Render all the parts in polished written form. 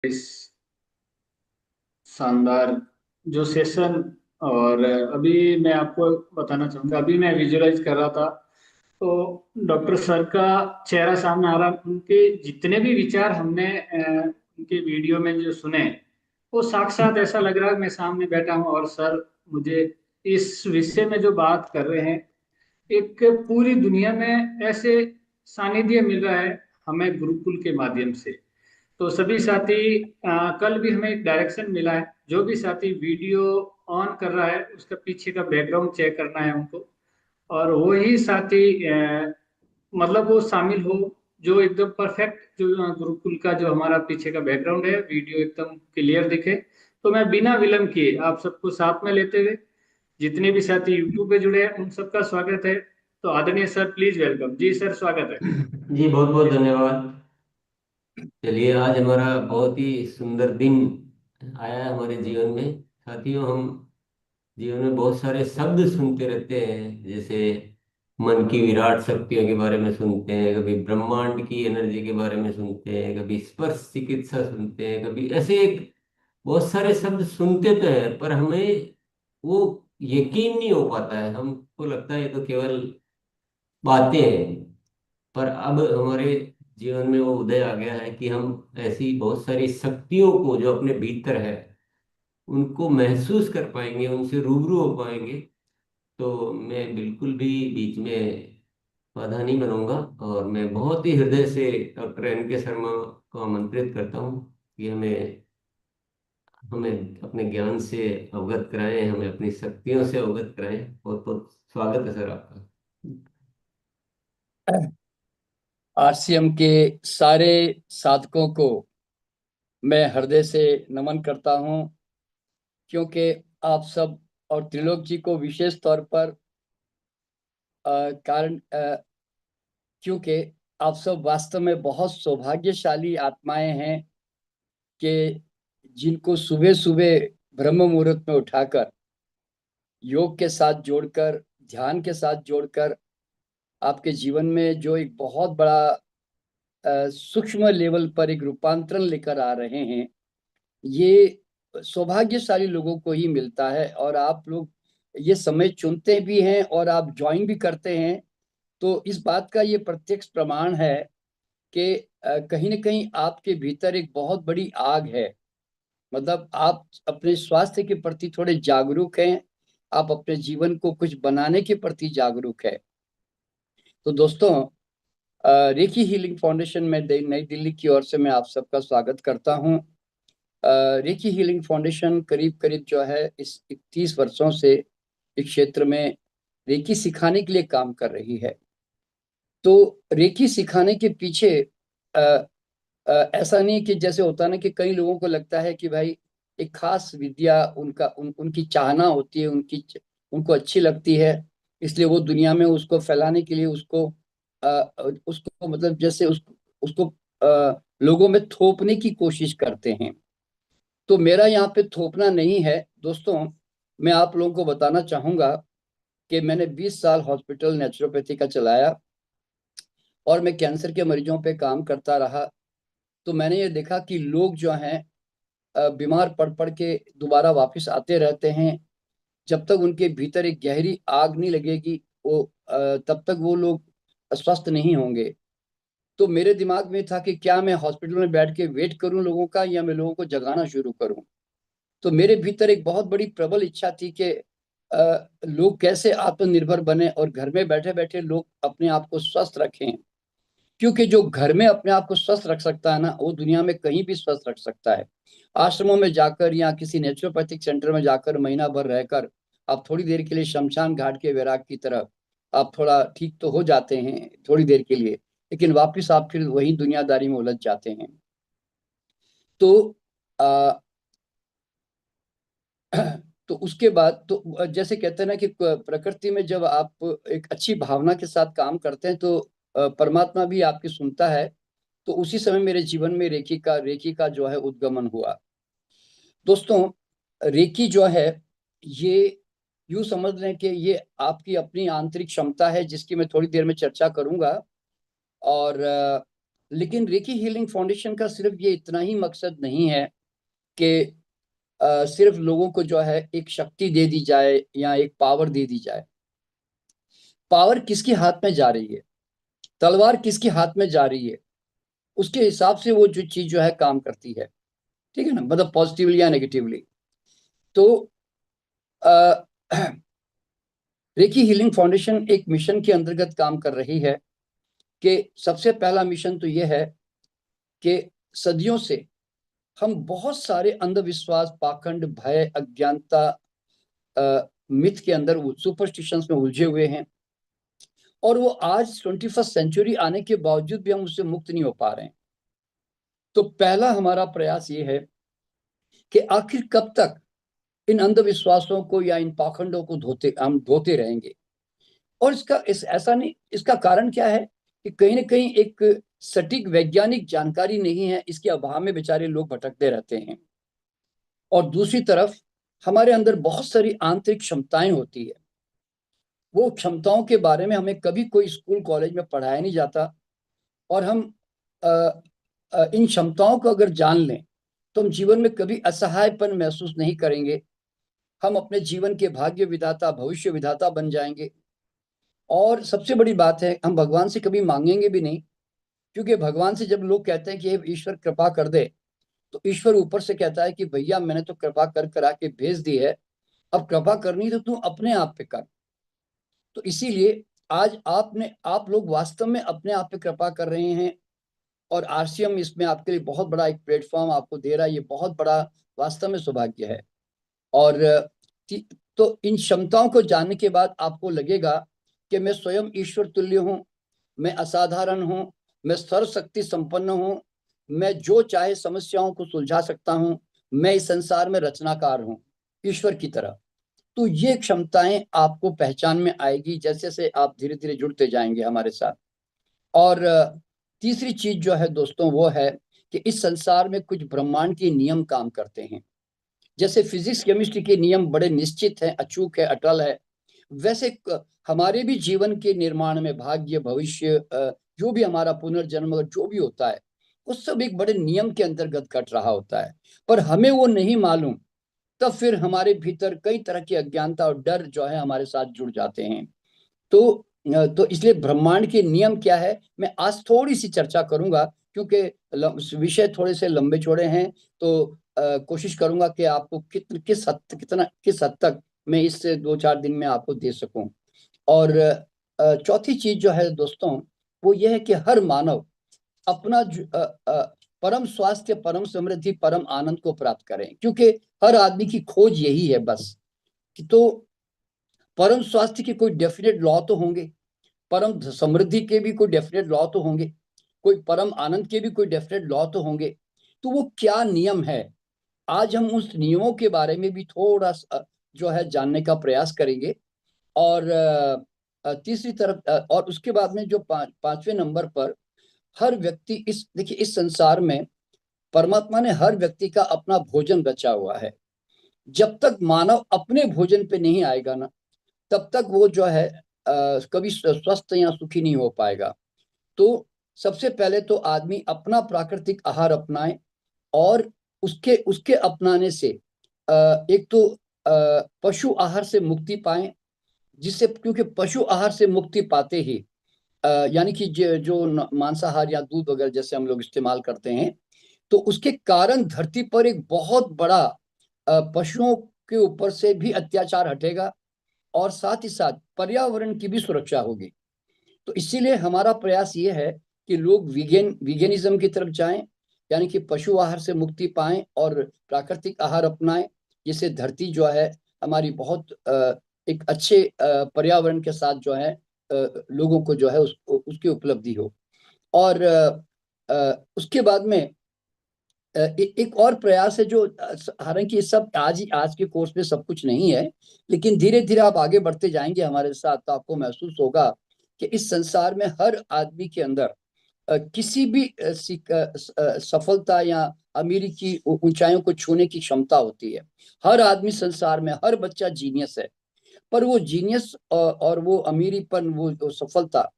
इस शानदार जो सेशन। और अभी मैं आपको बताना चाहूंगा, अभी मैं विजुअलाइज कर रहा था तो डॉक्टर सर का चेहरा सामने आ रहा। उनके जितने भी विचार हमने उनके वीडियो में जो सुने, वो साक्षात ऐसा लग रहा है मैं सामने बैठा हूँ और सर मुझे इस विषय में जो बात कर रहे हैं, एक पूरी दुनिया में ऐसे सानिध्य मिल रहा है हमें गुरुकुल के माध्यम से। तो सभी साथी कल भी हमें एक डायरेक्शन मिला है, जो भी साथी वीडियो ऑन कर रहा है उसका पीछे का बैकग्राउंड चेक करना है उनको। और वही साथी मतलब वो शामिल हो जो एकदम परफेक्ट, जो गुरुकुल का जो हमारा पीछे का बैकग्राउंड है वीडियो एकदम क्लियर दिखे। तो मैं बिना विलंब किए आप सबको साथ में लेते हुए, जितने भी साथी यूट्यूब पे जुड़े हैं उन सबका स्वागत है। तो आदरणीय सर, प्लीज वेलकम। जी सर, स्वागत है। जी बहुत बहुत धन्यवाद। चलिए, आज हमारा बहुत ही सुंदर दिन आया है हमारे जीवन में। साथियों, हम जीवन में बहुत सारे शब्द सुनते रहते हैं, जैसे मन की विराट शक्तियों के बारे में सुनते हैं, कभी ब्रह्मांड की एनर्जी के बारे में सुनते हैं, कभी स्पर्श चिकित्सा सुनते हैं, कभी ऐसे बहुत सारे शब्द सुनते तो हैं, पर हमें वो यकीन नहीं हो पाता है। हमको लगता है ये तो केवल बातें हैं। पर अब हमारे जीवन में वो उदय आ गया है कि हम ऐसी बहुत सारी शक्तियों को जो अपने भीतर है उनको महसूस कर पाएंगे, उनसे रूबरू हो पाएंगे। तो मैं बिल्कुल भी बीच में बाधा नहीं बनूंगा, और मैं बहुत ही हृदय से डॉक्टर एन के शर्मा को आमंत्रित करता हूँ कि हमें हमें अपने ज्ञान से अवगत कराएं, हमें अपनी शक्तियों से अवगत कराएं। बहुत बहुत स्वागत है सर आपका। आरसीएम के सारे साधकों को मैं हृदय से नमन करता हूं, क्योंकि आप सब और त्रिलोक जी को विशेष तौर पर कारण क्योंकि आप सब वास्तव में बहुत सौभाग्यशाली आत्माएं हैं कि जिनको सुबह सुबह ब्रह्म मुहूर्त में उठाकर योग के साथ जोड़कर, ध्यान के साथ जोड़कर आपके जीवन में जो एक बहुत बड़ा सूक्ष्म लेवल पर एक रूपांतरण लेकर आ रहे हैं। ये सौभाग्यशाली लोगों को ही मिलता है, और आप लोग ये समय चुनते भी हैं और आप ज्वाइन भी करते हैं। तो इस बात का ये प्रत्यक्ष प्रमाण है कि कहीं न कहीं आपके भीतर एक बहुत बड़ी आग है। मतलब आप अपने स्वास्थ्य के प्रति थोड़े जागरूक हैं, आप अपने जीवन को कुछ बनाने के प्रति जागरूक है। तो दोस्तों, रेकी हीलिंग फाउंडेशन में नई दिल्ली की ओर से मैं आप सबका स्वागत करता हूं। रेकी हीलिंग फाउंडेशन करीब करीब जो है इस 31 वर्षों से इस क्षेत्र में रेकी सिखाने के लिए काम कर रही है। तो रेकी सिखाने के पीछे अ, ऐसा नहीं कि जैसे होता ना कि कई लोगों को लगता है कि भाई एक खास विद्या उनकी चाहना होती है, उनको अच्छी लगती है, इसलिए वो दुनिया में उसको फैलाने के लिए उसको मतलब जैसे उसको लोगों में थोपने की कोशिश करते हैं। तो मेरा यहाँ पे थोपना नहीं है दोस्तों। मैं आप लोगों को बताना चाहूंगा कि मैंने 20 साल हॉस्पिटल नेचुरोपैथी का चलाया और मैं कैंसर के मरीजों पे काम करता रहा। तो मैंने ये देखा कि लोग जो हैं बीमार पड़ पड़ के दोबारा वापस आते रहते हैं। जब तक उनके भीतर एक गहरी आग नहीं लगेगी, तब तक वो लोग स्वस्थ नहीं होंगे। तो मेरे दिमाग में था कि क्या मैं हॉस्पिटल में बैठ के वेट करूं लोगों का, या मैं लोगों को जगाना शुरू करूं। तो मेरे भीतर एक बहुत बड़ी प्रबल इच्छा थी कि लोग कैसे आत्मनिर्भर बने और घर में बैठे बैठे लोग अपने आप को स्वस्थ रखें। क्योंकि जो घर में अपने आप को स्वस्थ रख सकता है ना, वो दुनिया में कहीं भी स्वस्थ रख सकता है। आश्रमों में जाकर या किसी नेचुरोपैथिक सेंटर में जाकर महीना भर रहकर आप थोड़ी देर के लिए शमशान घाट के वैराग की तरह आप थोड़ा ठीक तो हो जाते हैं थोड़ी देर के लिए, लेकिन वापस आप फिर वही दुनियादारी में उलझ जाते हैं। तो तो उसके बाद तो जैसे कहते हैं ना कि प्रकृति में जब आप एक अच्छी भावना के साथ काम करते हैं तो परमात्मा भी आपकी सुनता है। तो उसी समय मेरे जीवन में रेकी का जो है उद्गमन हुआ। दोस्तों, रेकी जो है ये यूं समझ लें कि ये आपकी अपनी आंतरिक क्षमता है, जिसकी मैं थोड़ी देर में चर्चा करूंगा। और लेकिन रेकी हीलिंग फाउंडेशन का सिर्फ ये इतना ही मकसद नहीं है कि सिर्फ लोगों को जो है एक शक्ति दे दी जाए या एक पावर दे दी जाए। पावर किसके हाथ में जा रही है, तलवार किसके हाथ में जा रही है, उसके हिसाब से वो जो चीज जो है काम करती है, ठीक है ना, मतलब पॉजिटिवली या नेगेटिवली। तो रेकी हीलिंग फाउंडेशन एक मिशन के अंतर्गत काम कर रही है कि सबसे पहला मिशन तो यह है कि सदियों से हम बहुत सारे अंधविश्वास, पाखंड, भय, अज्ञानता, मिथ के अंदर, सुपरस्टिशंस में उलझे हुए हैं, और वो आज 21st सेंचुरी आने के बावजूद भी हम उससे मुक्त नहीं हो पा रहे हैं। तो पहला हमारा प्रयास ये है कि आखिर कब तक इन अंधविश्वासों को या इन पाखंडों को हम धोते रहेंगे। और ऐसा नहीं, इसका कारण क्या है कि कहीं ना कहीं एक सटीक वैज्ञानिक जानकारी नहीं है, इसके अभाव में बेचारे लोग भटकते रहते हैं। और दूसरी तरफ हमारे अंदर बहुत सारी आंतरिक क्षमताएं होती है, वो क्षमताओं के बारे में हमें कभी कोई स्कूल कॉलेज में पढ़ाया नहीं जाता, और हम इन क्षमताओं को अगर जान लें तो हम जीवन में कभी असहायपन महसूस नहीं करेंगे, हम अपने जीवन के भाग्य विधाता, भविष्य विधाता बन जाएंगे। और सबसे बड़ी बात है, हम भगवान से कभी मांगेंगे भी नहीं, क्योंकि भगवान से जब लोग कहते हैं कि हे ईश्वर कृपा कर दे, तो ईश्वर ऊपर से कहता है कि भैया मैंने तो कृपा कर करा के भेज दी है, अब कृपा करनी तो तू अपने आप पे कर। तो इसीलिए आज आप लोग वास्तव में अपने आप पे कृपा कर रहे हैं, और आरसीएम इसमें आपके लिए बहुत बड़ा एक प्लेटफॉर्म आपको दे रहा है, ये बहुत बड़ा वास्तव में सौभाग्य है। और तो इन क्षमताओं को जानने के बाद आपको लगेगा कि मैं स्वयं ईश्वर तुल्य हूँ, मैं असाधारण हूँ, मैं सर्वशक्ति संपन्न हूँ, मैं जो चाहे समस्याओं को सुलझा सकता हूँ, मैं इस संसार में रचनाकार हूँ ईश्वर की तरह। तो ये क्षमताएं आपको पहचान में आएगी जैसे जैसे आप धीरे धीरे जुड़ते जाएंगे हमारे साथ। और तीसरी चीज जो है दोस्तों वो है कि इस संसार में कुछ ब्रह्मांड के नियम काम करते हैं। जैसे फिजिक्स केमिस्ट्री के नियम बड़े निश्चित हैं, अचूक है, अटल है, वैसे हमारे भी जीवन के निर्माण में भाग्य, भविष्य, जो भी हमारा पुनर्जन्म जो भी होता है, वो सब एक बड़े नियम के अंतर्गत घट रहा होता है, पर हमें वो नहीं मालूम। तब फिर हमारे भीतर कई तरह की अज्ञानता और डर जो है हमारे साथ जुड़ जाते हैं। तो इसलिए ब्रह्मांड के नियम क्या है, मैं आज थोड़ी सी चर्चा करूंगा, क्योंकि विषय थोड़े से लंबे चौड़े हैं। तो कोशिश करूंगा कि आपको किस हद तक मैं इससे 2-4 दिन में आपको दे सकूं। और चौथी चीज जो है दोस्तों वो ये है कि हर मानव अपना परम स्वास्थ्य, परम समृद्धि, परम आनंद को प्राप्त करें, क्योंकि हर आदमी की खोज यही है बस। तो परम स्वास्थ्य के कोई डेफिनेट लॉ तो होंगे, परम समृद्धि के भी कोई डेफिनेट लॉ तो होंगे, कोई परम आनंद के भी कोई डेफिनेट लॉ तो होंगे। तो वो क्या नियम है, आज हम उस नियमों के बारे में भी थोड़ा जो है जानने का प्रयास करेंगे। और तीसरी तरफ और उसके बाद में जो पांचवें नंबर पर, हर व्यक्ति देखिए इस संसार में परमात्मा ने हर व्यक्ति का अपना भोजन रचा हुआ है। जब तक मानव अपने भोजन पे नहीं आएगा ना, तब तक वो जो है कभी स्वस्थ या सुखी नहीं हो पाएगा। तो सबसे पहले तो आदमी अपना प्राकृतिक आहार अपनाए, और उसके उसके अपनाने से एक तो पशु आहार से मुक्ति पाए, जिससे, क्योंकि पशु आहार से मुक्ति पाते ही यानी कि जो मांसाहार या दूध वगैरह जैसे हम लोग इस्तेमाल करते हैं, तो उसके कारण धरती पर एक बहुत बड़ा पशुओं के ऊपर से भी अत्याचार हटेगा, और साथ ही साथ पर्यावरण की भी सुरक्षा होगी। तो इसीलिए हमारा प्रयास ये है कि लोग वीगेनिज्म की तरफ जाएं, यानी कि पशु आहार से मुक्ति पाएं और प्राकृतिक आहार अपनाएं, जिससे धरती जो है हमारी बहुत एक अच्छे पर्यावरण के साथ जो है लोगों को जो है उसकी उपलब्धि हो। और उसके बाद में एक और प्रयास है जो हालांकि ये सब आज के कोर्स में सब कुछ नहीं है, लेकिन धीरे धीरे आप आगे बढ़ते जाएंगे हमारे साथ, तो आपको महसूस होगा कि इस संसार में हर आदमी के अंदर किसी भी सफलता या अमीरी की ऊंचाइयों को छूने की क्षमता होती है। हर आदमी संसार में, हर बच्चा जीनियस है, पर वो जीनियस और वो अमीरीपन, वो सफलता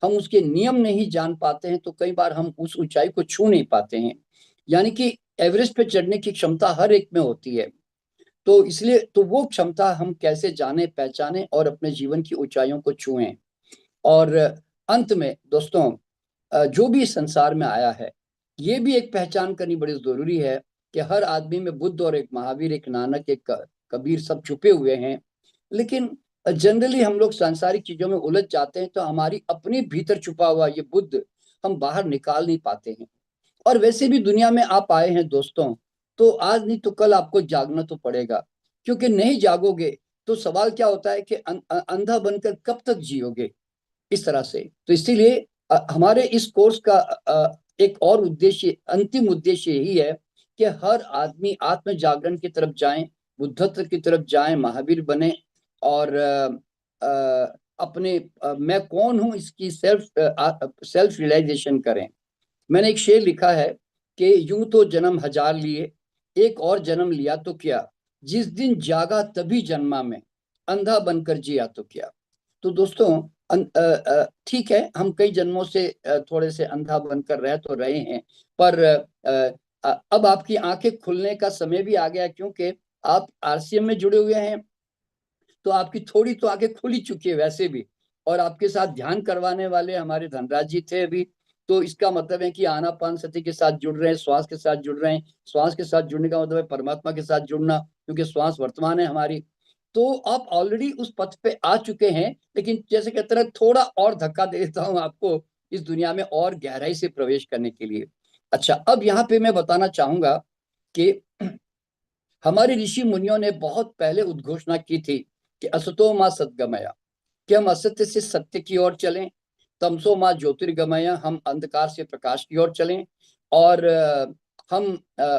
हम उसके नियम नहीं जान पाते हैं तो कई बार हम उस ऊंचाई को छू नहीं पाते हैं। यानी कि एवरेस्ट पे चढ़ने की क्षमता हर एक में होती है। तो इसलिए तो वो क्षमता हम कैसे जाने, पहचाने और अपने जीवन की ऊंचाइयों को छुएं। और अंत में दोस्तों, जो भी इस संसार में आया है, ये भी एक पहचान करनी बड़ी जरूरी है कि हर आदमी में बुद्ध और एक महावीर, एक नानक, एक कबीर सब छुपे हुए हैं। लेकिन जनरली हम लोग सांसारिक चीजों में उलझ जाते हैं तो हमारी अपनी भीतर छुपा हुआ ये बुद्ध हम बाहर निकाल नहीं पाते हैं। और वैसे भी दुनिया में आप आए हैं दोस्तों, तो आज नहीं तो कल आपको जागना तो पड़ेगा, क्योंकि नहीं जागोगे तो सवाल क्या होता है कि अंधा बनकर कब तक जियोगे इस तरह से। तो इसीलिए हमारे इस कोर्स का एक और उद्देश्य, अंतिम उद्देश्य यही है कि हर आदमी आत्म जागरण की तरफ जाए, बुद्धत्व की तरफ जाए, महावीर बने और अपने मैं कौन हूं इसकी सेल्फ रियलाइजेशन करें। मैंने एक शेर लिखा है कि यूं तो जन्म हजार लिए, एक और जन्म लिया तो क्या, जिस दिन जागा तभी जन्मा में, अंधा बनकर जिया तो क्या। तो दोस्तों ठीक है, हम कई जन्मों से थोड़े से अंधा बनकर रह तो रहे हैं, पर अब आपकी आंखें खुलने का समय भी आ गया, क्योंकि आप आरसीएम में जुड़े हुए हैं तो आपकी थोड़ी तो आंखें खुल ही चुकी है वैसे भी। और आपके साथ ध्यान करवाने वाले हमारे धनराज जी थे अभी। तो इसका मतलब है कि आनापान सति के साथ जुड़ रहे हैं, श्वास के साथ जुड़ रहे हैं। श्वास के साथ जुड़ने का मतलब है परमात्मा के साथ जुड़ना, क्योंकि श्वास वर्तमान है हमारी। तो आप ऑलरेडी उस पथ पे आ चुके हैं, लेकिन जैसे कहते हैं थोड़ा और धक्का दे देता हूँ आपको इस दुनिया में और गहराई से प्रवेश करने के लिए। अच्छा, अब यहाँ पे मैं बताना चाहूंगा कि हमारे ऋषि मुनियों ने बहुत पहले उद्घोषणा की थी कि असतो माँ सद्गमया, कि हम असत्य से सत्य की ओर चलें, तमसो माँ ज्योतिर्गमया, हम अंधकार से प्रकाश की ओर चलें, और हम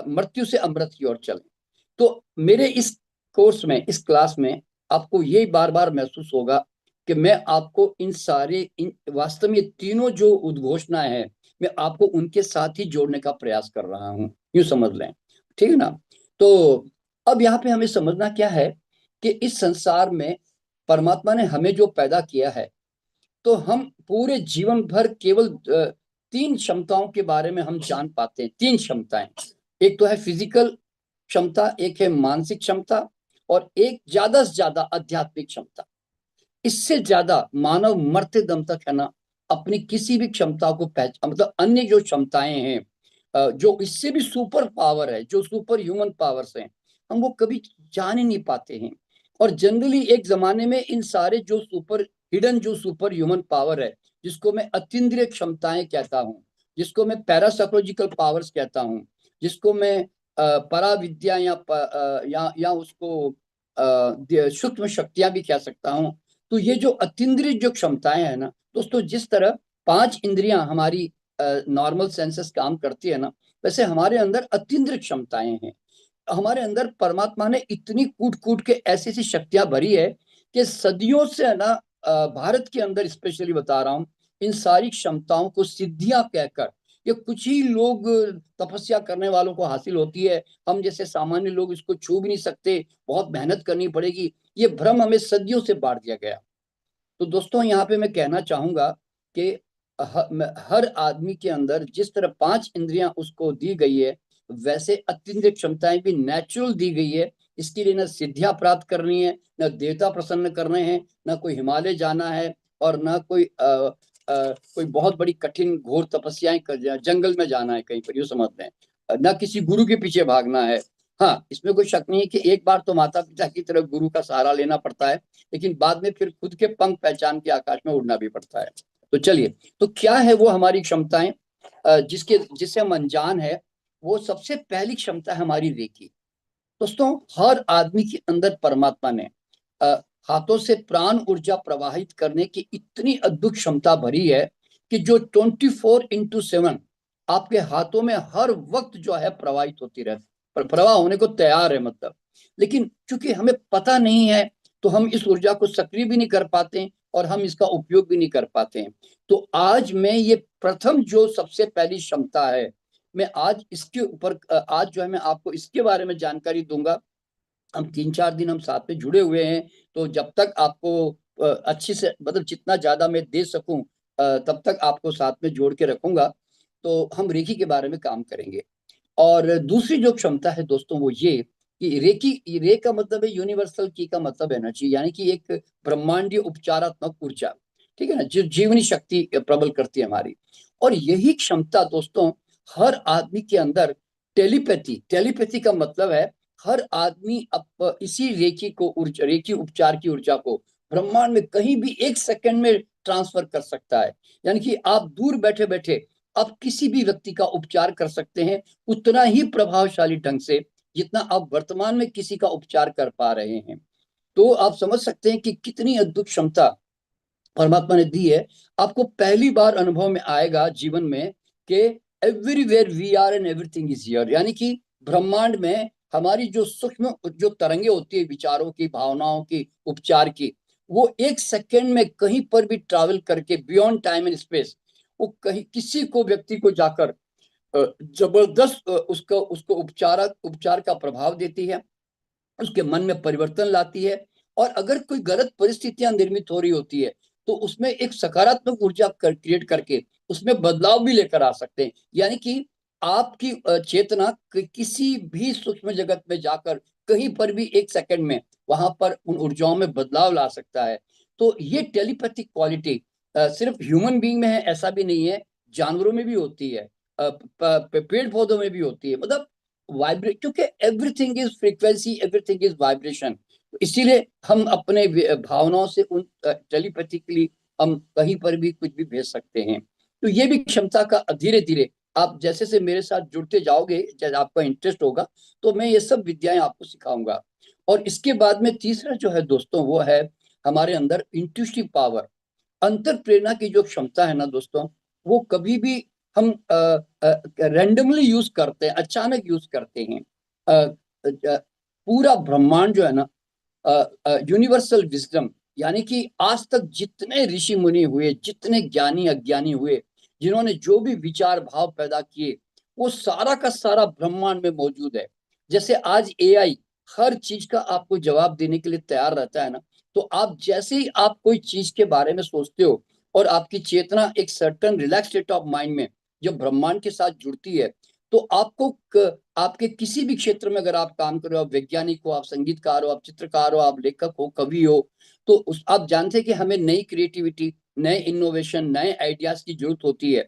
मृत्यु से अमृत की ओर चलें। तो मेरे इस कोर्स में, इस क्लास में आपको ये बार बार महसूस होगा कि मैं आपको इन सारे वास्तव में तीनों जो उद्घोषणाएं हैं, मैं आपको उनके साथ ही जोड़ने का प्रयास कर रहा हूं, यूं समझ लें। ठीक है ना। तो अब यहाँ पे हमें समझना क्या है कि इस संसार में परमात्मा ने हमें जो पैदा किया है, तो हम पूरे जीवन भर केवल तीन क्षमताओं के बारे में हम जान पाते हैं। तीन क्षमताएं, एक तो है फिजिकल क्षमता, एक है मानसिक क्षमता, और एक ज्यादा से ज्यादा आध्यात्मिक क्षमता। इससे ज्यादा मानव मरते दम तक है ना अपनी किसी भी क्षमता को मतलब अन्य जो क्षमताएं हैं, जो इससे भी सुपर पावर है, जो सुपर ह्यूमन पावर्स हैं, हम वो कभी जान ही नहीं पाते हैं। और जनरली एक जमाने में इन सारे जो सुपर हिडन, जो सुपर ह्यूमन पावर है, जिसको मैं अतीन्द्रिय क्षमताएं कहता हूँ, जिसको मैं पैरासाइकोलॉजिकल पावर्स कहता हूँ, जिसको मैं पराविद्या या उसको सूक्ष्म शक्तियां भी कह सकता हूँ। तो ये जो अतीन्द्रिय जो क्षमताएं हैं ना दोस्तों, जिस तरह पांच इंद्रियां हमारी नॉर्मल सेंसेस काम करती है ना, वैसे हमारे अंदर अतीन्द्रिय क्षमताएं हैं। हमारे अंदर परमात्मा ने इतनी कूट कूट के ऐसी ऐसी शक्तियां भरी है कि सदियों से है ना, भारत के अंदर स्पेशली बता रहा हूँ, इन सारी क्षमताओं को सिद्धियां कहकर ये कुछ ही लोग तपस्या करने वालों को हासिल होती है। हम जैसे सामान्य लोग इसको छू भी नहीं सकते, बहुत मेहनत करनी पड़ेगी। ये भ्रम हमें सदियों से बांट दिया गया। तो दोस्तों यहाँ पे मैं कहना चाहूंगा कि हर आदमी के अंदर जिस तरह पांच इंद्रियां उसको दी गई है, वैसे अत्यंत क्षमताएं भी नेचुरल दी गई है। इसके लिए न सिद्धियां प्राप्त करनी है, न देवता प्रसन्न करने हैं, न कोई हिमालय जाना है, और न कोई कोई बहुत बड़ी कठिन घोर तपस्याएं कर जंगल में जाना है कहीं पर, यूँ समझते हैं, न किसी गुरु के पीछे भागना है। हाँ, इसमें कोई शक नहीं है कि एक बार तो माता पिता की तरफ गुरु का सहारा लेना पड़ता है, लेकिन बाद में फिर खुद के पंख पहचान के आकाश में उड़ना भी पड़ता है। तो चलिए, तो क्या है वो हमारी क्षमताएं जिससे हम अनजान है। वो सबसे पहली क्षमता है हमारी रेकी। दोस्तों, हर आदमी के अंदर परमात्मा ने हाथों से प्राण ऊर्जा प्रवाहित करने की इतनी अद्भुत क्षमता भरी है कि जो 24/7 आपके हाथों में हर वक्त जो है प्रवाहित होती रहती, पर प्रवाह होने को तैयार है मतलब। लेकिन चूंकि हमें पता नहीं है तो हम इस ऊर्जा को सक्रिय भी नहीं कर पाते और हम इसका उपयोग भी नहीं कर पाते हैं। तो आज मैं ये प्रथम जो सबसे पहली क्षमता है, मैं आज इसके ऊपर आज जो है मैं आपको इसके बारे में जानकारी दूंगा। हम 3-4 दिन हम साथ में जुड़े हुए हैं, तो जब तक आपको अच्छी से मतलब जितना ज्यादा मैं दे सकूं तब तक आपको साथ में जोड़ के रखूंगा, तो हम रेकी के बारे में काम करेंगे। और दूसरी जो क्षमता है दोस्तों वो ये कि रे का मतलब है यूनिवर्सल, की का मतलब एनर्जी, यानी कि एक ब्रह्मांडीय उपचारात्मक ऊर्जा, ठीक है ना, जो जीवनी शक्ति प्रबल करती है हमारी। और यही क्षमता दोस्तों हर आदमी के अंदर, टेलीपैथी का मतलब है हर आदमी अब इसी रेकी को ऊर्जा, रेकी उपचार की ऊर्जा को ब्रह्मांड में कहीं भी एक सेकंड में ट्रांसफर कर सकता है। यानी कि आप दूर बैठे बैठे आप किसी भी व्यक्ति का उपचार कर सकते हैं, उतना ही प्रभावशाली ढंग से जितना आप वर्तमान में किसी का उपचार कर पा रहे हैं। तो आप समझ सकते हैं कि कितनी अद्भुत क्षमता परमात्मा ने दी है। आपको पहली बार अनुभव में आएगा जीवन में कि everywhere we are and everything is here, यानी कि ब्रह्मांड में हमारी जो सूक्ष्म जो तरंगे होती है विचारों की, भावनाओं की, उपचार की, वो एक सेकंड में कहीं पर भी ट्रैवल करके बियॉन्ड टाइम एंड स्पेस वो कहीं किसी को व्यक्ति को जाकर जबरदस्त उसको उसको उपचार का प्रभाव देती है, उसके मन में परिवर्तन लाती है। और अगर कोई गलत परिस्थितियां निर्मित हो रही होती है तो उसमें एक सकारात्मक ऊर्जा क्रिएट करके उसमें बदलाव भी लेकर आ सकते हैं। यानी कि आपकी चेतना किसी भी सूक्ष्म जगत में जाकर कहीं पर भी एक सेकंड में वहां पर उन ऊर्जाओं में बदलाव ला सकता है। तो ये टेलीपैथिक क्वालिटी सिर्फ ह्यूमन बीइंग में है ऐसा भी नहीं है, जानवरों में भी होती है, पेड़ पौधों में भी होती है। मतलब वाइब्रेट, क्योंकि everything is frequency, everything is vibration. इसीलिए हम अपने भावनाओं से उन टेलीपैथिकली हम कहीं पर भी कुछ भी भेज सकते हैं। तो ये भी क्षमता का धीरे धीरे आप जैसे से मेरे साथ जुड़ते जाओगे, जैसे आपका इंटरेस्ट होगा, तो मैं ये सब विद्याएं आपको सिखाऊंगा। और इसके बाद में तीसरा जो है दोस्तों वो है हमारे अंदर इंट्यूटिव पावर, अंतर प्रेरणा की जो क्षमता है ना दोस्तों, वो कभी भी हम रैंडमली यूज करते हैं, अचानक यूज करते हैं। पूरा ब्रह्मांड जो है ना, यूनिवर्सल विजडम, यानी कि आज तक जितने ऋषि मुनि हुए, जितने ज्ञानी अज्ञानी हुए, जिन्होंने जो भी विचार भाव पैदा किए, वो सारा का सारा ब्रह्मांड में मौजूद है। जैसे आज एआई हर चीज का आपको जवाब देने के लिए तैयार रहता है ना, तो आप जैसे ही आप कोई चीज के बारे में सोचते हो और आपकी चेतना एक certain relax state of mind में जब ब्रह्मांड के साथ जुड़ती है, तो आपके किसी भी क्षेत्र में अगर आप काम कर रहे हो, आप वैज्ञानिक हो, आप संगीतकार हो, आप चित्रकार हो, आप लेखक हो, कवि हो, तो आप जानते हैं कि हमें नई क्रिएटिविटी, नए इनोवेशन, नए आइडियाज की जरूरत होती है।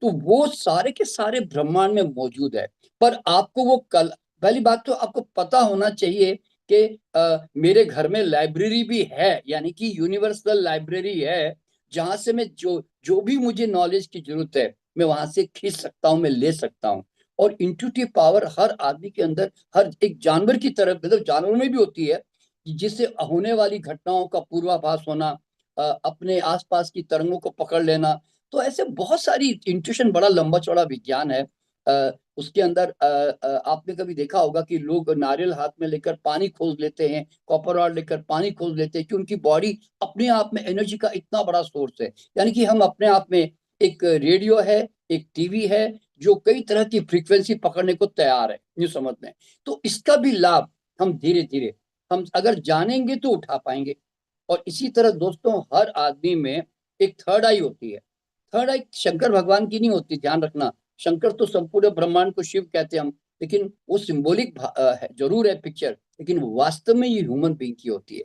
तो वो सारे के सारे ब्रह्मांड में मौजूद है। पर आपको वो कल पहली बात तो आपको पता होना चाहिए कि मेरे घर में लाइब्रेरी भी है, यानी कि यूनिवर्सल लाइब्रेरी है, जहां से मैं जो जो भी मुझे नॉलेज की जरूरत है मैं वहां से खींच सकता हूँ, मैं ले सकता हूँ। और इंट्यूटिव पावर हर आदमी के अंदर, हर एक जानवर की तरह, मतलब जानवरों में भी होती है, जिससे होने वाली घटनाओं का पूर्वाभास होना, अपने आसपास की तरंगों को पकड़ लेना। तो ऐसे बहुत सारी इंट्यूशन, बड़ा लंबा चौड़ा विज्ञान है। उसके अंदर आपने कभी देखा होगा कि लोग नारियल हाथ में लेकर पानी खोज लेते हैं, कॉपर रॉड लेकर पानी खोज लेते हैं, कि उनकी बॉडी अपने आप में एनर्जी का इतना बड़ा सोर्स है। यानी कि हम अपने आप में एक रेडियो है, एक टीवी है, जो कई तरह की फ्रीक्वेंसी पकड़ने को तैयार है, यूं समझ लें। तो इसका भी लाभ हम धीरे धीरे हम अगर जानेंगे तो उठा पाएंगे। और इसी तरह दोस्तों हर आदमी में एक थर्ड आई होती है। थर्ड आई शंकर भगवान की नहीं होती, ध्यान रखना। शंकर तो संपूर्ण ब्रह्मांड को शिव कहते हैं हम, लेकिन वो सिंबॉलिक है, जरूर है पिक्चर, लेकिन वास्तव में ये ह्यूमन बीइंग की होती है।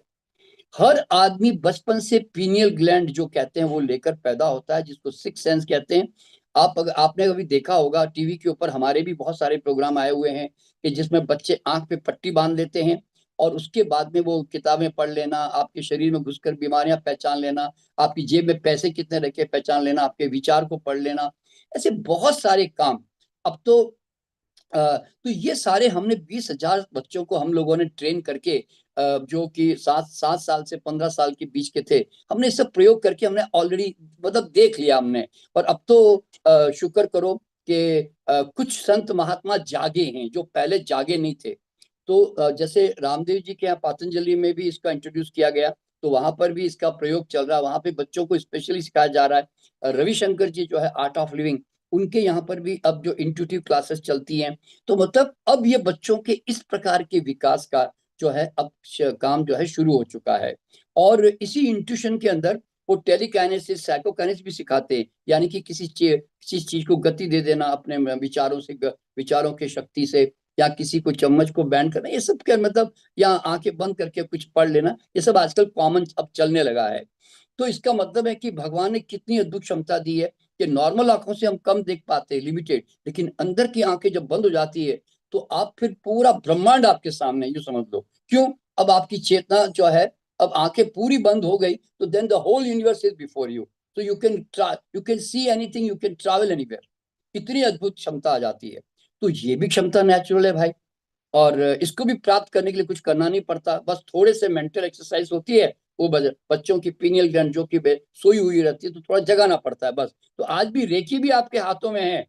हर आदमी बचपन से पीनियल ग्लैंड जो कहते हैं वो लेकर पैदा होता है, जिसको सिक्स सेंस कहते हैं। आपने कभी देखा होगा टीवी के ऊपर, हमारे भी बहुत सारे प्रोग्राम आए हुए हैं कि जिसमें बच्चे आंख पे पट्टी बांध लेते हैं और उसके बाद में वो किताबें पढ़ लेना, आपके शरीर में घुसकर बीमारियां पहचान लेना, आपकी जेब में पैसे कितने रखे पहचान लेना, आपके विचार को पढ़ लेना, ऐसे बहुत सारे काम। अब तो ये सारे हमने 20,000 बच्चों को हम लोगों ने ट्रेन करके, जो कि 7 साल से 15 साल के बीच के थे, हमने सब प्रयोग करके हमने ऑलरेडी मतलब देख लिया हमने। और अब तो शुक्र करो कि कुछ संत महात्मा जागे हैं जो पहले जागे नहीं थे। तो जैसे रामदेव जी के यहाँ पतंजलि में भी इसका इंट्रोड्यूस किया गया, तो वहां पर भी इसका प्रयोग चल रहा है, वहां पे बच्चों को स्पेशली सिखाया जा रहा है। रविशंकर जी जो है आर्ट ऑफ लिविंग, उनके यहाँ पर भी अब जो इंट्यूटिव क्लासेस चलती हैं। तो मतलब अब ये बच्चों के इस प्रकार के विकास का जो है अब काम जो है शुरू हो चुका है। और इसी इंट्यूशन के अंदर वो टेलीकाइनेसिस, साइकोकाइनेसिस भी सिखाते हैं, यानी कि किसी चीज को गति दे देना अपने विचारों से, विचारों की शक्ति से, या किसी को चम्मच को बैंड करना, ये सब क्या मतलब, या आंखें बंद करके कुछ पढ़ लेना, ये सब आजकल कॉमन अब चलने लगा है। तो इसका मतलब है कि भगवान ने कितनी अद्भुत क्षमता दी है कि नॉर्मल आंखों से हम कम देख पाते हैं, लिमिटेड, लेकिन अंदर की आंखें जब बंद हो जाती है तो आप फिर पूरा ब्रह्मांड आपके सामने, यूं समझ लो। क्यों? अब आपकी चेतना जो है, अब आंखें पूरी बंद हो गई तो then the whole universe is before you, तो you can see anything, you can travel anywhere. इतनी अद्भुत क्षमता आ जाती है। तो ये भी क्षमता नेचुरल है भाई, और इसको भी प्राप्त करने के लिए कुछ करना नहीं पड़ता, बस थोड़े से मेंटल एक्सरसाइज होती है। वो बच्चों की पीनियल ग्लैंड जो कि सोई हुई रहती है, तो थोड़ा जगाना पड़ता है बस। तो आज भी रेकी भी आपके हाथों में है,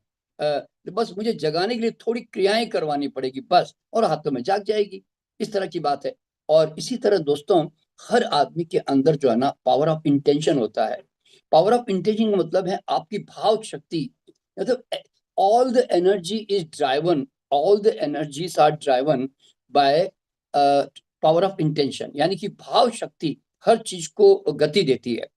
बस मुझे जगाने के लिए थोड़ी क्रियाएं करवानी पड़ेगी बस, और हाथों में जाग जाएगी। इस तरह की बात है। और इसी तरह दोस्तों, हर आदमी के अंदर जो है ना, पावर ऑफ इंटेंशन होता है। पावर ऑफ इंटेंशन का मतलब है आपकी भाव शक्ति, मतलब all the energy is driven, all the energies are driven by power of intention, यानी कि भाव शक्ति हर चीज को गति देती है।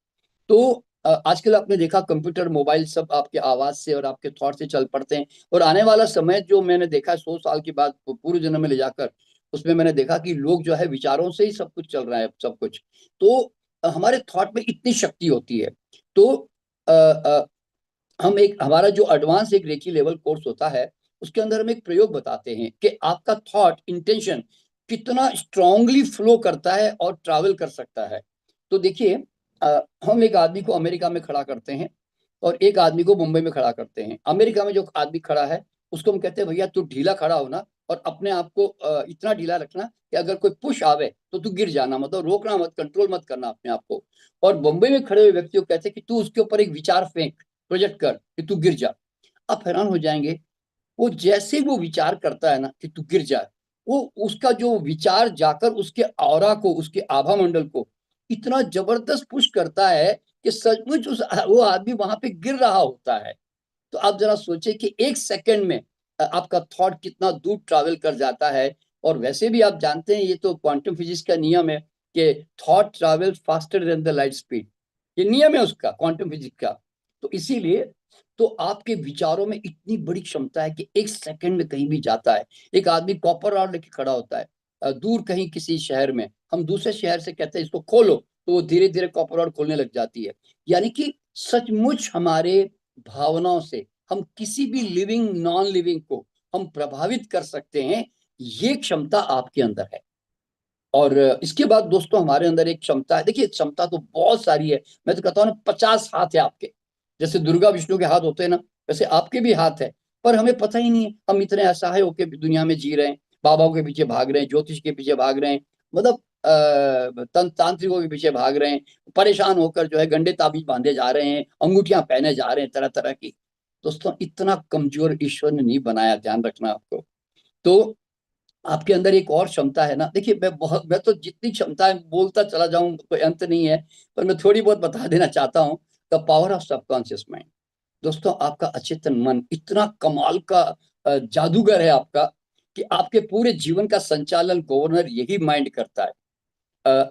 तो आजकल आपने देखा कंप्यूटर, मोबाइल सब आपके आवाज से और आपके थॉट से चल पड़ते हैं। और आने वाला समय जो मैंने देखा है 100 साल के बाद पूर्व जन्म में ले जाकर, उसमें मैंने देखा कि लोग जो है विचारों से ही सब कुछ चल रहा है, सब कुछ। तो हमारे थॉट में इतनी शक्ति होती है। तो अ, अ, हम एक, हमारा जो एडवांस एक रेकी लेवल कोर्स होता है, उसके अंदर हम एक प्रयोग बताते हैं कि आपका थॉट इंटेंशन कितना स्ट्रांगली फ्लो करता है और ट्रैवल कर सकता है। तो देखिए, हम एक आदमी को अमेरिका में खड़ा करते हैं और एक आदमी को मुंबई में खड़ा करते हैं। अमेरिका में जो आदमी खड़ा है उसको हम कहते हैं भैया तू ढीला खड़ा हो ना, और अपने आप को इतना ढीला रखना कि अगर कोई पुश आवे तो तू गिर जाना, मतलब रोकना मत, कंट्रोल मत करना अपने आप को। और मुंबई में खड़े हुए व्यक्ति को कहते हैं कि तू उसके ऊपर एक विचार फेंक, प्रोजेक्ट कर कि तू गिर जा। आप हैरान हो जाएंगे, वो जैसे ही वो विचार करता है ना कि तू गिर जाए, वो उसका जो विचार जाकर उसके ऑरा को, उसके आभा मंडल को इतना जबरदस्त पुश करता है कि सचमुच उस वो आदमी वहां पे गिर रहा होता है। तो आप जरा सोचे कि एक सेकंड में आपका थॉट कितना दूर ट्रैवल कर जाता है। और वैसे भी आप जानते हैं, ये तो क्वांटम फिजिक्स का नियम है कि thought travel faster than the light speed, ये नियम है उसका, क्वांटम फिजिक्स का। तो इसीलिए तो आपके विचारों में इतनी बड़ी क्षमता है कि एक सेकंड में कहीं भी जाता है। एक आदमी कॉपर रॉड लेके खड़ा होता है दूर कहीं किसी शहर में, हम दूसरे शहर से कहते हैं इसको खोलो, तो वो धीरे धीरे कॉपर रॉड खोलने लग जाती है। यानी कि सचमुच हमारे भावनाओं से हम किसी भी लिविंग नॉन लिविंग को हम प्रभावित कर सकते हैं। ये क्षमता आपके अंदर है। और इसके बाद दोस्तों, हमारे अंदर एक क्षमता है। देखिए, क्षमता तो बहुत सारी है, मैं तो कहता हूँ ना 50 हाथ है आपके। जैसे दुर्गा विष्णु के हाथ होते हैं ना, वैसे आपके भी हाथ है। पर हमें पता ही नहीं है, हम इतने असहाय होकर दुनिया में जी रहे हैं, बाबाओं के पीछे भाग रहे हैं, ज्योतिष के पीछे भाग रहे हैं, मतलब तांत्रिकों के पीछे भाग रहे हैं, परेशान होकर जो है गंडे ताबीज बांधे जा रहे हैं, अंगूठियां पहने जा रहे हैं तरह तरह की। दोस्तों, इतना कमजोर ईश्वर ने नहीं बनाया, ध्यान रखना आपको। तो आपके अंदर एक और क्षमता है ना, देखिए मैं तो जितनी क्षमताएं बोलता चला जाऊं कोई अंत नहीं है, पर मैं थोड़ी बहुत बता देना चाहता हूं। The power of subconscious mind. दोस्तों, आपका अचेतन मन इतना कमाल का जादूगर है आपका, कि आपके पूरे जीवन का संचालन, गवर्नर यही माइंड करता है।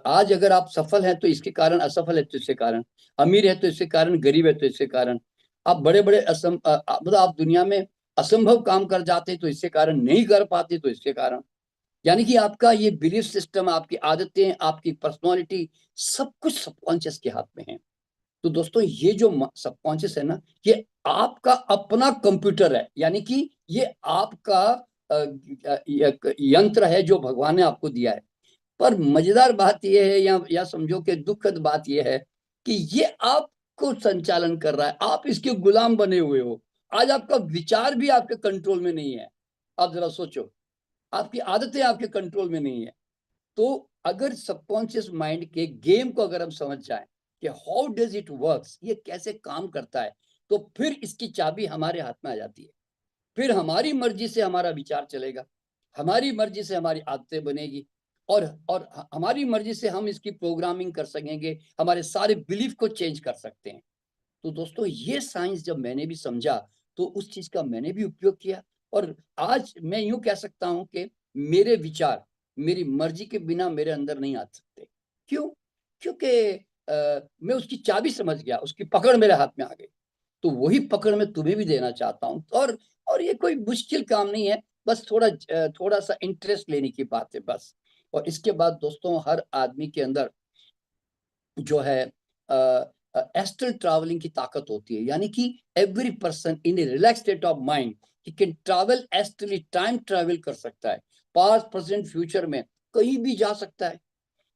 आज अगर आप सफल हैं तो इसके कारण, असफल है तो इसके कारण, अमीर है तो इसके कारण, गरीब है तो इसके कारण, आप बड़े बड़े मतलब आप दुनिया में असंभव काम कर जाते तो इसके कारण, नहीं कर पाते तो इसके कारण। यानी कि आपका ये बिलीफ सिस्टम, आपकी आदतें, आपकी पर्सनालिटी, सब कुछ सबकॉन्शियस के हाथ में है। तो दोस्तों, ये जो सबकॉन्शियस है ना, ये आपका अपना कंप्यूटर है, यानी कि ये आपका यंत्र है जो भगवान ने आपको दिया है। पर मजेदार बात यह है, या समझो कि दुखद बात यह है कि ये आपको संचालन कर रहा है, आप इसके गुलाम बने हुए हो। आज आपका विचार भी आपके कंट्रोल में नहीं है। आप जरा सोचो, आपकी आदतें आपके कंट्रोल में नहीं है। तो अगर सबकॉन्शियस माइंड के गेम को अगर हम समझ जाएं कि हाउ डज इट वर्क्स, ये कैसे काम करता है, तो फिर इसकी चाबी हमारे हाथ में आ जाती है। फिर हमारी मर्जी से हमारा विचार चलेगा, हमारी मर्जी से हमारी आदतें बनेगी, और हमारी मर्जी से हम इसकी प्रोग्रामिंग कर सकेंगे, हमारे सारे बिलीफ को चेंज कर सकते हैं। तो दोस्तों, ये साइंस जब मैंने भी समझा तो उस चीज का मैंने भी उपयोग किया। और आज मैं यूं कह सकता हूं कि मेरे विचार मेरी मर्जी के बिना मेरे अंदर नहीं आ सकते। क्यों? क्योंकि मैं उसकी चाबी समझ गया, उसकी पकड़ मेरे हाथ में आ गई, तो वही पकड़ मैं तुम्हें भी देना चाहता हूँ। और ये कोई मुश्किल काम नहीं है, बस थोड़ा सा इंटरेस्ट लेने की बात है बस। और इसके बाद दोस्तों, हर आदमी के अंदर जो है एस्ट्रल ट्रैवलिंग की ताकत होती है, यानी कि every person in a relax state of mind ही can travel astrally, time travel कर सकता है, पास्ट प्रेजेंट फ्यूचर में कहीं भी जा सकता है,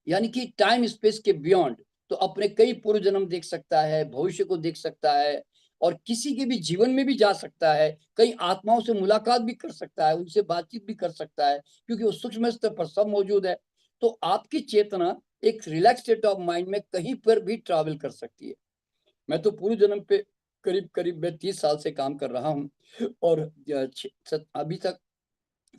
यानी कि टाइम स्पेस के बियॉन्ड। तो अपने कई पूर्व जन्म देख सकता है, भविष्य को देख सकता है, और किसी के भी जीवन में भी जा सकता है, कई आत्माओं से मुलाकात भी कर सकता है, उनसे बातचीत भी कर सकता है, क्योंकि वो सूक्ष्म स्तर पर सब मौजूद है। तो आपकी चेतना एक रिलैक्स स्टेट ऑफ माइंड में कहीं पर भी ट्रैवल कर सकती है। मैं तो पूर्व जन्म पे करीब करीब मैं 30 साल से काम कर रहा हूँ, और अभी तक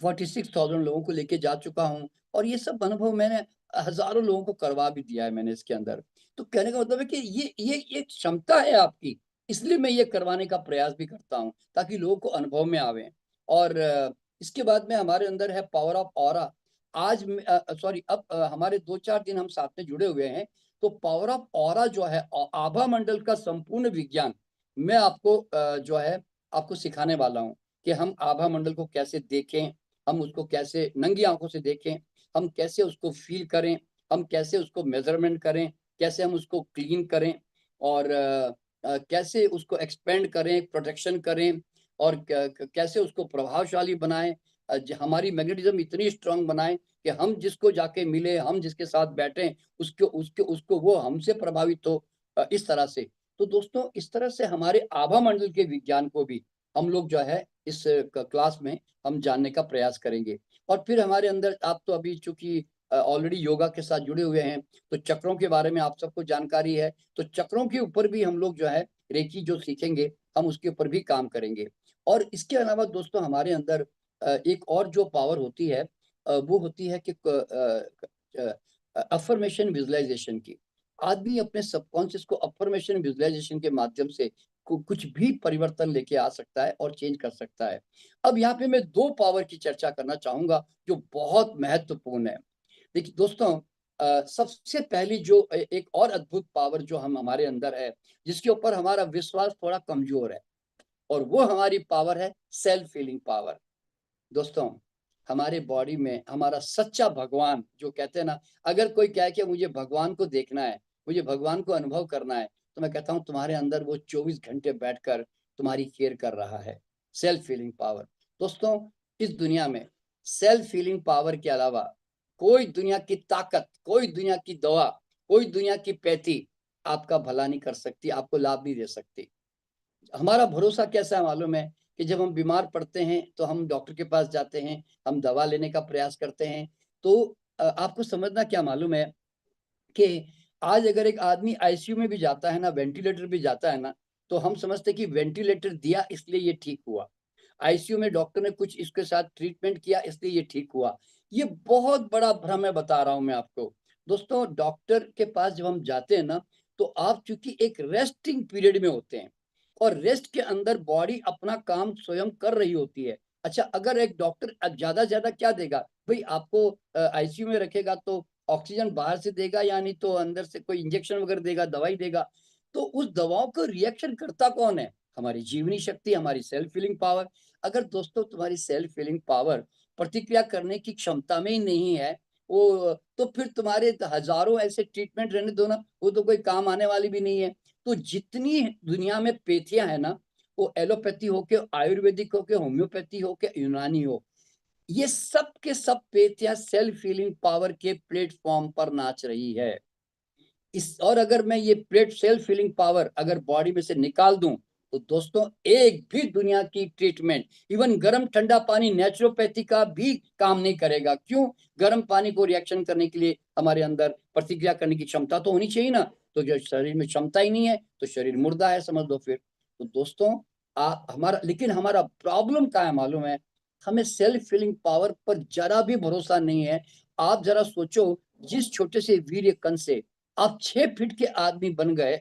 46,000 लोगों को लेके जा चुका हूँ, और ये सब अनुभव मैंने हजारों लोगों को करवा भी दिया है मैंने इसके अंदर। तो कहने का मतलब है कि ये क्षमता है आपकी, इसलिए मैं ये करवाने का प्रयास भी करता हूँ, ताकि लोगों को अनुभव में आवे। और इसके बाद में हमारे अंदर है पावर ऑफ ऑरा। आज सॉरी, अब हमारे 2-4 दिन हम साथ में जुड़े हुए हैं, तो पावर ऑफ ऑरा जो है, आभा मंडल का संपूर्ण विज्ञान मैं आपको जो है आपको सिखाने वाला हूँ, कि हम आभा मंडल को कैसे देखें, हम उसको कैसे नंगी आंखों से देखें, हम कैसे उसको फील करें, हम कैसे उसको मेजरमेंट करें, कैसे हम उसको क्लीन करें, और कैसे उसको एक्सपेंड करें, प्रोटेक्शन करें, और कैसे उसको प्रभावशाली बनाएं, हमारी मैग्नेटिज्म इतनी स्ट्रांग बनाएं कि हम जिसको जाके मिले, हम जिसके साथ बैठे, उसको वो हमसे प्रभावित हो, इस तरह से। तो दोस्तों, इस तरह से हमारे आभा मंडल के विज्ञान को भी हम लोग जो है इस क्लास में हम जानने का प्रयास करेंगे। और फिर हमारे अंदर, आप तो अभी चूंकि ऑलरेडी योगा के साथ जुड़े हुए हैं, तो चक्रों के बारे में आप सबको जानकारी है, तो चक्रों के ऊपर भी हम लोग जो है रेकी जो सीखेंगे, हम उसके ऊपर भी काम करेंगे। और इसके अलावा दोस्तों, हमारे अंदर एक और जो पावर होती है, वो होती है कि अफर्मेशन विजुअलाइजेशन की। आदमी अपने सबकॉन्शियस को अफर्मेशन विजुअलाइजेशन के माध्यम से कुछ भी परिवर्तन लेके आ सकता है और चेंज कर सकता है। अब यहाँ पे मैं 2 पावर की चर्चा करना चाहूंगा जो बहुत महत्वपूर्ण है। देखिए दोस्तों, सबसे पहली जो एक और अद्भुत पावर जो हमारे अंदर है, जिसके ऊपर हमारा विश्वास थोड़ा कमजोर है, और वो हमारी पावर है सेल्फ हीलिंग पावर। दोस्तों, हमारे बॉडी में हमारा सच्चा भगवान, जो कहते हैं ना, अगर कोई कहे कि मुझे भगवान को देखना है, मुझे भगवान को अनुभव करना है, तो मैं कहता हूँ तुम्हारे अंदर वो 24 घंटे बैठकर तुम्हारी केयर कर रहा है। Self healing power. दोस्तों, इस दुनिया में सेल्फ हीलिंग पावर के अलावा कोई दुनिया की ताकत, कोई दुनिया की दवा, कोई दुनिया की पैथी आपका भला नहीं कर सकती, आपको लाभ नहीं दे सकती। हमारा भरोसा कैसा है मालूम है, कि जब हम बीमार पड़ते हैं तो हम डॉक्टर के पास जाते हैं, हम दवा लेने का प्रयास करते हैं। तो आपको समझना क्या मालूम है, कि आज अगर एक आदमी आईसीयू में भी जाता है ना, वेंटिलेटर भी जाता है ना, तो हम समझते कि वेंटिलेटर दिया इसलिए ये ठीक हुआ, आईसीयू में डॉक्टर ने कुछ इसके साथ ट्रीटमेंट किया इसलिए ये ठीक हुआ। ये बहुत बड़ा भ्रम है, बता रहा हूं मैं आपको। दोस्तों, डॉक्टर के पास जब हम जाते हैं ना, तो आप चूंकि एक रेस्टिंग पीरियड में होते हैं, और रेस्ट के अंदर बॉडी अपना काम स्वयं कर रही होती है। अच्छा, अगर एक डॉक्टर ज्यादा ज्यादा क्या देगा भाई, आपको आईसीयू में रखेगा तो ऑक्सीजन बाहर से देगा, यानी तो अंदर से कोई इंजेक्शन वगैरह देगा, दवाई देगा। तो उस दवाओं को रिएक्शन करता कौन है? हमारी जीवनी शक्ति, हमारी सेल्फ हीलिंग पावर। अगर दोस्तों तुम्हारी सेल्फ हीलिंग पावर प्रतिक्रिया करने की क्षमता में ही नहीं है, वो तो फिर तुम्हारे हजारों ऐसे ट्रीटमेंट रहने दो ना, वो तो कोई काम आने वाली भी नहीं है। तो जितनी दुनिया में पेथियां है ना, वो एलोपैथी हो के, आयुर्वेदिक हो के, होम्योपैथी हो के, यूनानी हो, ये सब के सब पेथियां सेल्फ हीलिंग पावर के प्लेटफॉर्म पर नाच रही है। और अगर मैं ये प्लेट सेल्फ हीलिंग पावर अगर बॉडी में से निकाल दूं, तो दोस्तों एक भी दुनिया की ट्रीटमेंट, इवन गर्म ठंडा पानी नेचुरोपैथी का भी काम नहीं करेगा। क्यों? गर्म पानी को रिएक्शन करने के लिए हमारे अंदर प्रतिक्रिया करने की क्षमता तो होनी चाहिए ना। तो जो शरीर में क्षमता ही नहीं है, तो शरीर मुर्दा है, समझ दो फिर। तो दोस्तों, लेकिन हमारा प्रॉब्लम क्या है मालूम है, हमें सेल्फ हीलिंग पावर पर जरा भी भरोसा नहीं है। आप जरा सोचो, जिस छोटे से वीर्य कण से आप 6 फीट के आदमी बन गए,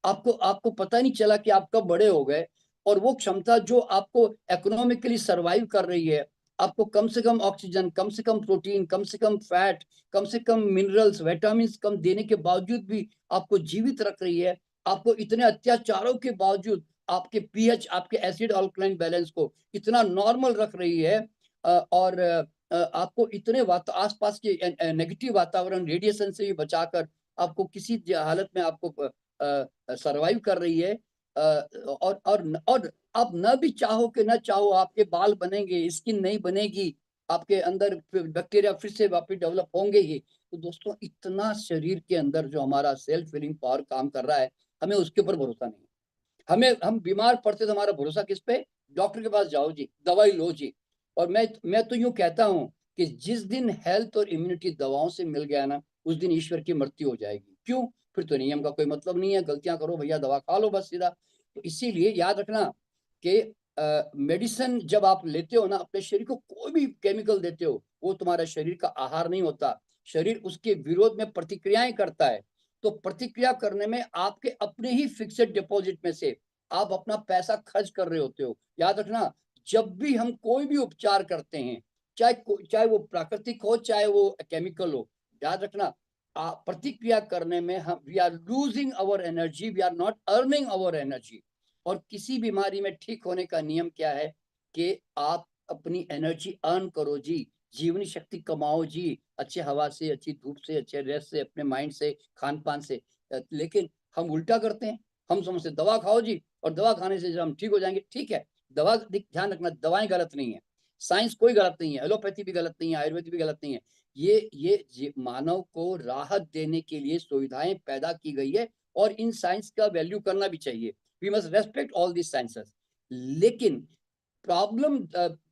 आपको आपको पता नहीं चला कि आप कब बड़े हो गए। और वो क्षमता जो आपको इकोनॉमिकली सरवाइव कर रही है, आपको कम से कम ऑक्सीजन, कम से कम प्रोटीन, कम से कम फैट, कम से कम मिनरल्स, विटामिन कम देने के बावजूद भी आपको जीवित रख रही है। आपको इतने अत्याचारों के बावजूद आपके पीएच, आपके एसिड अल्कलाइन बैलेंस को इतना नॉर्मल रख रही है। और आपको इतने आसपास के नेगेटिव वातावरण, रेडिएशन से भी बचाकर आपको किसी हालत में आपको सरवाइव कर रही है। और आप न भी चाहो कि न चाहो आपके बाल बनेंगे, स्किन नहीं बनेगी, आपके अंदर बैक्टीरिया फिर से वापस डेवलप होंगे ही। तो दोस्तों, इतना शरीर के अंदर जो हमारा सेल्फ हीलिंग पावर काम कर रहा है, हमें उसके ऊपर भरोसा नहीं है। हम बीमार पड़ते तो हमारा भरोसा किस पे? डॉक्टर के पास जाओ जी, दवाई लो जी। और मैं तो यूं कहता हूं कि जिस दिन हेल्थ और इम्यूनिटी दवाओं से मिल गया ना, उस दिन ईश्वर की मृत्यु हो जाएगी। क्यों? फिर तो नियम का कोई मतलब नहीं है, गलतियां करो भैया, दवा खा लो बस सीधा। तो इसीलिए याद रखना कि मेडिसिन जब आप लेते हो ना, अपने शरीर को कोई भी केमिकल देते हो, वो तुम्हारा शरीर का आहार नहीं होता। शरीर उसके विरोध में प्रतिक्रियाएं करता है। तो प्रतिक्रिया करने में आपके अपने ही फिक्सेड डिपॉजिट में से आप अपना पैसा खर्च कर रहे होते हो। याद रखना, जब भी हम कोई भी उपचार करते हैं, चाहे वो प्राकृतिक हो, चाहे वो केमिकल हो, याद रखना प्रतिक्रिया करने में हम we are losing our energy, we are not earning our energy. और किसी बीमारी में ठीक होने का नियम क्या है कि आप अपनी एनर्जी अर्न करो जी, जीवनी शक्ति कमाओ जी, अच्छे हवा से, अच्छी धूप से, अच्छे रेस्ट से, अपने माइंड से, खान पान से। लेकिन हम उल्टा करते हैं। हम समझते दवा खाओ जी, और दवा खाने से हम ठीक हो जाएंगे। ठीक है, दवा, ध्यान रखना, दवाएं गलत नहीं है, साइंस कोई गलत नहीं है, एलोपैथी भी गलत नहीं है, आयुर्वेद भी गलत नहीं है। ये मानव को राहत देने के लिए सुविधाएं पैदा की गई है, और इन साइंस का वैल्यू करना भी चाहिए। We must respect all this sciences. लेकिन प्रॉब्लम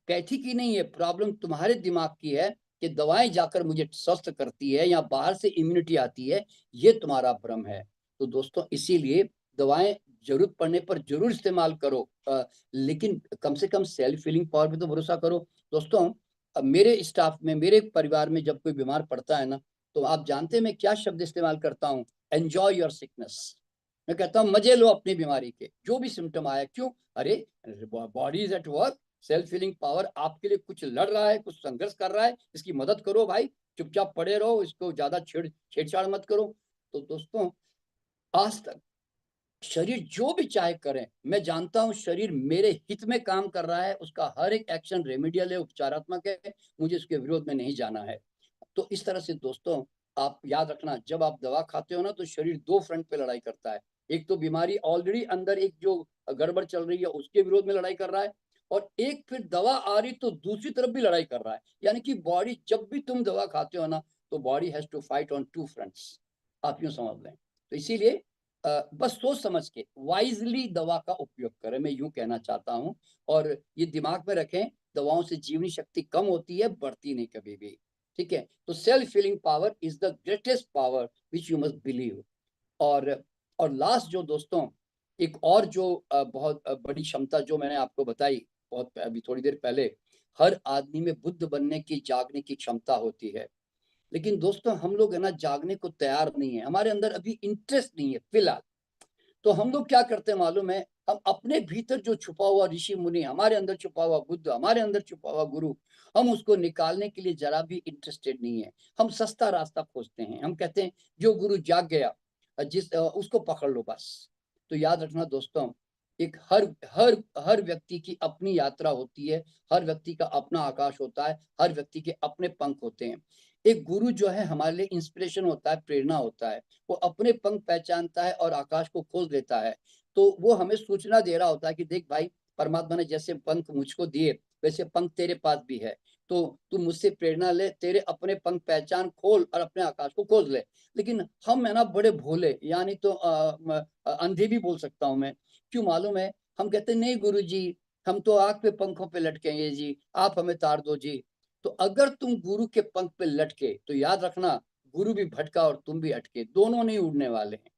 पैथी की नहीं है, प्रॉब्लम तुम्हारे दिमाग की है कि दवाएं जाकर मुझे स्वस्थ करती है या बाहर से इम्यूनिटी आती है। ये तुम्हारा भ्रम है। तो दोस्तों, इसीलिए दवाएं जरूरत पड़ने पर जरूर इस्तेमाल करो, लेकिन कम से कम सेल्फ हीलिंग पावर पे तो भरोसा करो। दोस्तों, मेरे स्टाफ में, मेरे परिवार में जब कोई बीमार पड़ता है ना, तो आप जानते हैं मैं क्या शब्द इस्तेमाल करता हूँ? Enjoy your sickness. मैं कहता हूँ मजे लो अपनी बीमारी के, जो भी सिम्टम आया। क्यों? अरे, body is at work, self healing power आपके लिए कुछ लड़ रहा है, कुछ संघर्ष कर रहा है, इसकी मदद करो भाई। चुपचाप पड़े रहो, इसको ज्यादा छेड़छाड़ मत करो। तो दोस्तों, आज तक शरीर जो भी चाहे करे, मैं जानता हूं शरीर मेरे हित में काम कर रहा है, उसका हर एक एक्शन रेमेडियल है, उपचारात्मक है, मुझे उसके विरोध में नहीं जाना है। तो इस तरह से दोस्तों, आप याद रखना, जब आप दवा खाते हो ना, तो शरीर दो फ्रंट पे लड़ाई करता है। एक तो बीमारी ऑलरेडी अंदर एक जो गड़बड़ चल रही है उसके विरोध में लड़ाई कर रहा है, और एक फिर दवा आ रही तो दूसरी तरफ भी लड़ाई कर रहा है। यानी कि बॉडी, जब भी तुम दवा खाते हो ना, तो body has to fight on two fronts. आप यूं समझ लें। तो इसीलिए बस सोच समझ के वाइजली दवा का उपयोग करें, मैं यूं कहना चाहता हूं। और ये दिमाग में रखें, दवाओं से जीवनी शक्ति कम होती है, बढ़ती नहीं कभी भी। ठीक है? तो self healing power is the greatest power which you must believe. और और लास्ट जो दोस्तों, एक और जो बहुत बड़ी क्षमता जो मैंने आपको बताई बहुत अभी थोड़ी देर पहले, हर आदमी में बुद्ध बनने की, जागने की क्षमता होती है। लेकिन दोस्तों, हम लोग है ना, जागने को तैयार नहीं है, हमारे अंदर अभी इंटरेस्ट नहीं है फिलहाल। तो हम लोग क्या करते हैं मालूम है? हम अपने भीतर जो छुपा हुआ ऋषि मुनि, हमारे अंदर छुपा हुआ बुद्ध, हमारे अंदर छुपा हुआ गुरु, हम उसको निकालने के लिए जरा भी इंटरेस्टेड नहीं है। हम सस्ता रास्ता खोजते हैं। हम कहते हैं जो गुरु जाग गया, उसको पकड़ लो बस। तो याद रखना दोस्तों, एक हर हर हर व्यक्ति की अपनी यात्रा होती है, हर व्यक्ति का अपना आकाश होता है, हर व्यक्ति के अपने पंख होते हैं। एक गुरु जो है हमारे लिए इंस्पिरेशन होता है, प्रेरणा होता है। वो अपने पंख पहचानता है और आकाश को खोल देता है। तो वो हमें सूचना दे रहा होता है कि देख भाई, परमात्मा ने जैसे पंख मुझको दिए, वैसे पंख तेरे पास भी है। तो तू मुझसे प्रेरणा ले, तेरे अपने पंख पहचान, खोल और अपने आकाश को खोज ले। लेकिन हम है ना बड़े भोले, यानी तो अंधे भी बोल सकता हूँ मैं। क्यों मालूम है? हम कहते नहीं गुरु जी, हम तो आग पे पंखों पे लटकेंगे जी, आप हमें तार दो जी। तो अगर तुम गुरु के पंख पे लटके, तो याद रखना, गुरु भी भटका और तुम भी अटके, दोनों नहीं उड़ने वाले हैं।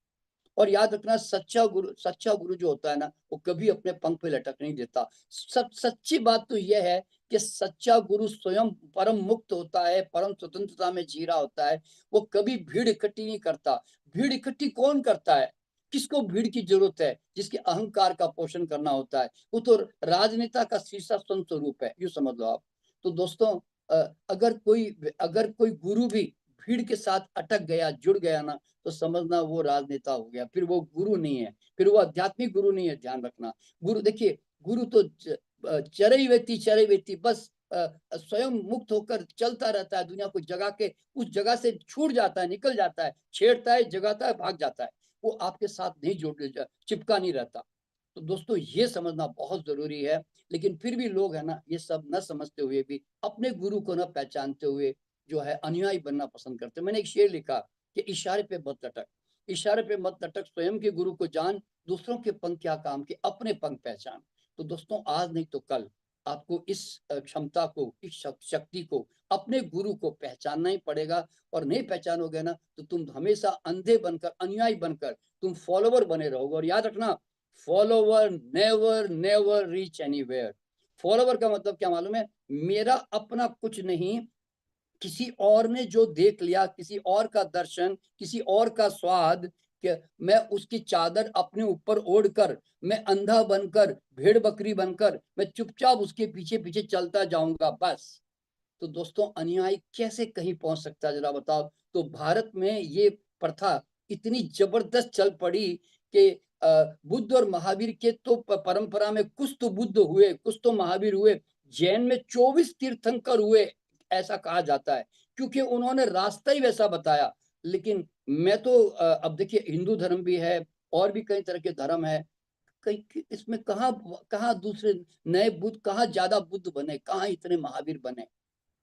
और याद रखना, सच्चा गुरु जो होता है ना, वो कभी अपने पंख पे लटक नहीं देता। सच्ची बात तो यह है कि सच्चा गुरु स्वयं परम मुक्त होता है, परम स्वतंत्रता में जी रहा होता है। वो कभी भीड़ इकट्ठी नहीं करता। भीड़ इकट्ठी कौन करता है? किसको भीड़ की जरूरत है? जिसके अहंकार का पोषण करना होता है। वो तो राजनेता का शीर्षस्थ स्वरूप है, यूं समझ लो आप। तो दोस्तों अगर कोई गुरु भी भीड़ के साथ अटक गया, जुड़ गया ना, तो समझना वो राजनेता हो गया, फिर वो गुरु नहीं है, फिर वो आध्यात्मिक गुरु नहीं है। ध्यान रखना, गुरु देखिए, गुरु तो चरई वेती बस स्वयं मुक्त होकर चलता रहता है, दुनिया को जगा के उस जगह से छूट जाता है, निकल जाता है, छेड़ता है, जगाता है, भाग जाता है, वो आपके साथ नहीं चिपका नहीं रहता। तो दोस्तों ये समझना बहुत जरूरी है। लेकिन फिर भी लोग है ना, ये सब न समझते हुए भी अपने गुरु को न पहचानते हुए जो है अनुयायी बनना पसंद करते। मैंने एक शेर लिखा कि इशारे पे मत लटक, इशारे पे मत लटक, स्वयं के गुरु को जान, दूसरों के पंख क्या काम के, अपने पंख पहचान। तो दोस्तों आज नहीं तो कल आपको इस क्षमता को, इस शक्ति को, अपने गुरु को पहचानना ही पड़ेगा। और नहीं पहचानोगे ना तो तुम हमेशा अंधे बनकर, अनुयायी बनकर तुम फॉलोवर बने रहोगे। और याद रखना, follower never never reach anywhere. Follower का मतलब क्या मालूम है? मेरा अपना कुछ नहीं, किसी और ने जो देख लिया, किसी और का दर्शन, किसी और का स्वाद, कि मैं उसकी चादर अपने ऊपर ओढ़कर, मैं अंधा बनकर, भेड़ बकरी बनकर, मैं चुपचाप उसके पीछे पीछे चलता जाऊंगा बस। तो दोस्तों अनुयायी कैसे कहीं पहुंच सकता है जरा बताओ। तो भारत में ये प्रथा इतनी जबरदस्त चल पड़ी कि बुद्ध और महावीर के तो परंपरा में कुछ तो बुद्ध हुए, कुछ तो महावीर हुए, जैन में 24 तीर्थंकर हुए, ऐसा कहा जाता है, क्योंकि उन्होंने रास्ता ही वैसा बताया। लेकिन मैं तो अब देखिए, हिंदू धर्म भी है और भी कई तरह के धर्म है, कहीं इसमें कहाँ कहाँ दूसरे नए बुद्ध, कहाँ ज्यादा बुद्ध बने, कहाँ इतने महावीर बने।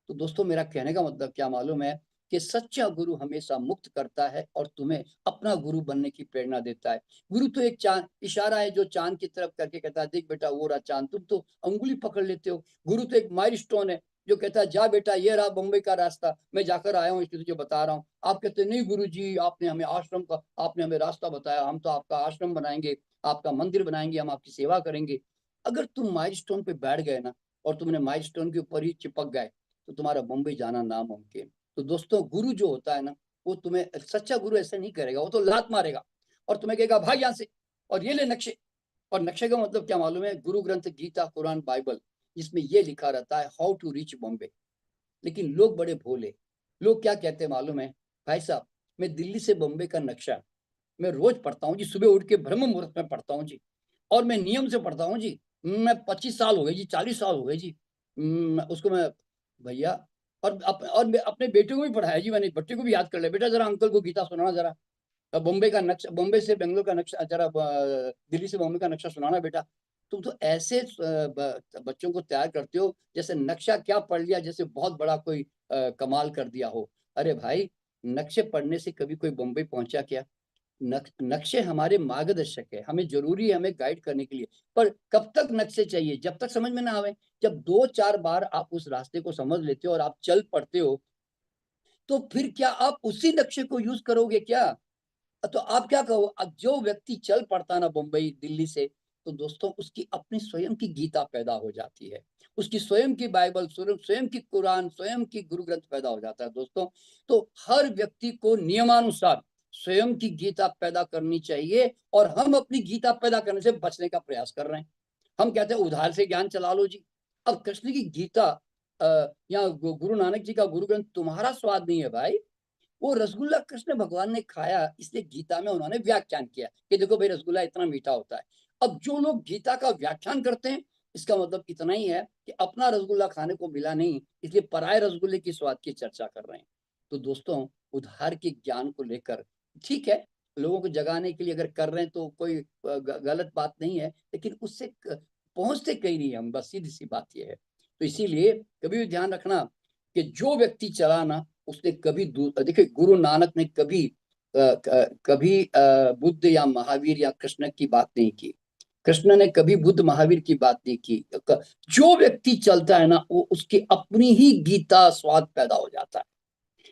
तो दोस्तों मेरा कहने का मतलब क्या मालूम है कि सच्चा गुरु हमेशा मुक्त करता है और तुम्हें अपना गुरु बनने की प्रेरणा देता है। गुरु तो एक चांद, इशारा है जो चांद की तरफ करके कहता है, देख बेटा वो रहा चांद, तुम तो अंगुली पकड़ लेते हो। गुरु तो एक माइलस्टोन है जो कहता है, जा बेटा ये रहा बम्बई का रास्ता, मैं जाकर आया हूँ इसलिए तुझे बता रहा हूँ। आप कहते नहीं गुरु जी, आपने हमें आश्रम का, आपने हमें रास्ता बताया, हम तो आपका आश्रम बनाएंगे, आपका मंदिर बनाएंगे, हम आपकी सेवा करेंगे। अगर तुम माइलस्टोन पे बैठ गए ना और तुमने माइलस्टोन के ऊपर ही चिपक गए तो तुम्हारा मुंबई जाना नामुमकिन। तो दोस्तों गुरु जो होता है ना, वो तुम्हें, सच्चा गुरु ऐसा नहीं करेगा, वो तो लात मारेगा और तुम्हें कहेगा भाग यहाँ से और ये ले नक्शे। और नक्शे का मतलब क्या मालूम है? गुरु ग्रंथ, गीता, कुरान, बाइबल, जिसमें ये लिखा रहता है हाउ टू रीच बॉम्बे। लेकिन लोग बड़े भोले, लोग क्या कहते हैं मालूम है? भाई साहब, मैं दिल्ली से बॉम्बे का नक्शा मैं रोज पढ़ता हूँ जी, सुबह उठ के ब्रह्म मुहूर्त में पढ़ता हूँ जी, और मैं नियम से पढ़ता हूँ जी, मैं 25 साल हो गए जी, 40 साल हो गए जी। उसको मैं, भैया, और मैं अपने बेटे को भी पढ़ाया जी, मैंने बच्चे को भी याद कर लिया, बेटा जरा अंकल को गीता सुनाना जरा, बॉम्बे का नक्शा, बॉम्बे से बेंगलोर का नक्शा जरा, दिल्ली से बॉम्बे का नक्शा सुनाना बेटा। तुम तो ऐसे बच्चों को तैयार करते हो जैसे नक्शा क्या पढ़ लिया, जैसे बहुत बड़ा कोई कमाल कर दिया हो। अरे भाई, नक्शे पढ़ने से कभी कोई बॉम्बे पहुंचा क्या? नक्शे हमारे मार्गदर्शक है, हमें जरूरी है, हमें गाइड करने के लिए। पर कब तक नक्शे चाहिए? जब तक समझ में ना आवे। जब 2-4 बार आप उस रास्ते को समझ लेते हो और आप चल पड़ते हो, तो फिर क्या आप उसी नक्शे को यूज करोगे क्या? तो आप क्या कहो, अब जो व्यक्ति चल पड़ता ना मुंबई दिल्ली से, तो दोस्तों उसकी अपनी स्वयं की गीता पैदा हो जाती है, उसकी स्वयं की बाइबल, स्वयं की कुरान, स्वयं की गुरु ग्रंथ पैदा हो जाता है दोस्तों। तो हर व्यक्ति को नियमानुसार स्वयं की गीता पैदा करनी चाहिए, और हम अपनी गीता पैदा करने से बचने का प्रयास कर रहे हैं। हम कहते हैं उधार से ज्ञान चला लो जी। अब कृष्ण की गीता या गुरु नानक जी का गुरु ग्रंथ तुम्हारा स्वाद नहीं है भाई, वो रसगुल्ला कृष्ण भगवान ने खाया, इसलिए गीता में उन्होंने व्याख्यान किया कि देखो भाई रसगुल्ला इतना मीठा होता है। अब जो लोग गीता का व्याख्यान करते हैं, इसका मतलब इतना ही है कि अपना रसगुल्ला खाने को मिला नहीं, इसलिए पराये रसगुल्ले की स्वाद की चर्चा कर रहे हैं। तो दोस्तों उद्धार के ज्ञान को लेकर, ठीक है, लोगों को जगाने के लिए अगर कर रहे हैं तो कोई गलत बात नहीं है, लेकिन उससे पहुंचते कहीं नहीं हम, बस सीधी सी बात यह है। तो इसीलिए कभी भी ध्यान रखना कि जो व्यक्ति चला ना, उसने कभी, देखिए गुरु नानक ने कभी बुद्ध या महावीर या कृष्ण की बात नहीं की, कृष्ण ने कभी बुद्ध महावीर की बात नहीं की। जो व्यक्ति चलता है ना, वो उसकी अपनी ही गीता स्वाद पैदा हो जाता है।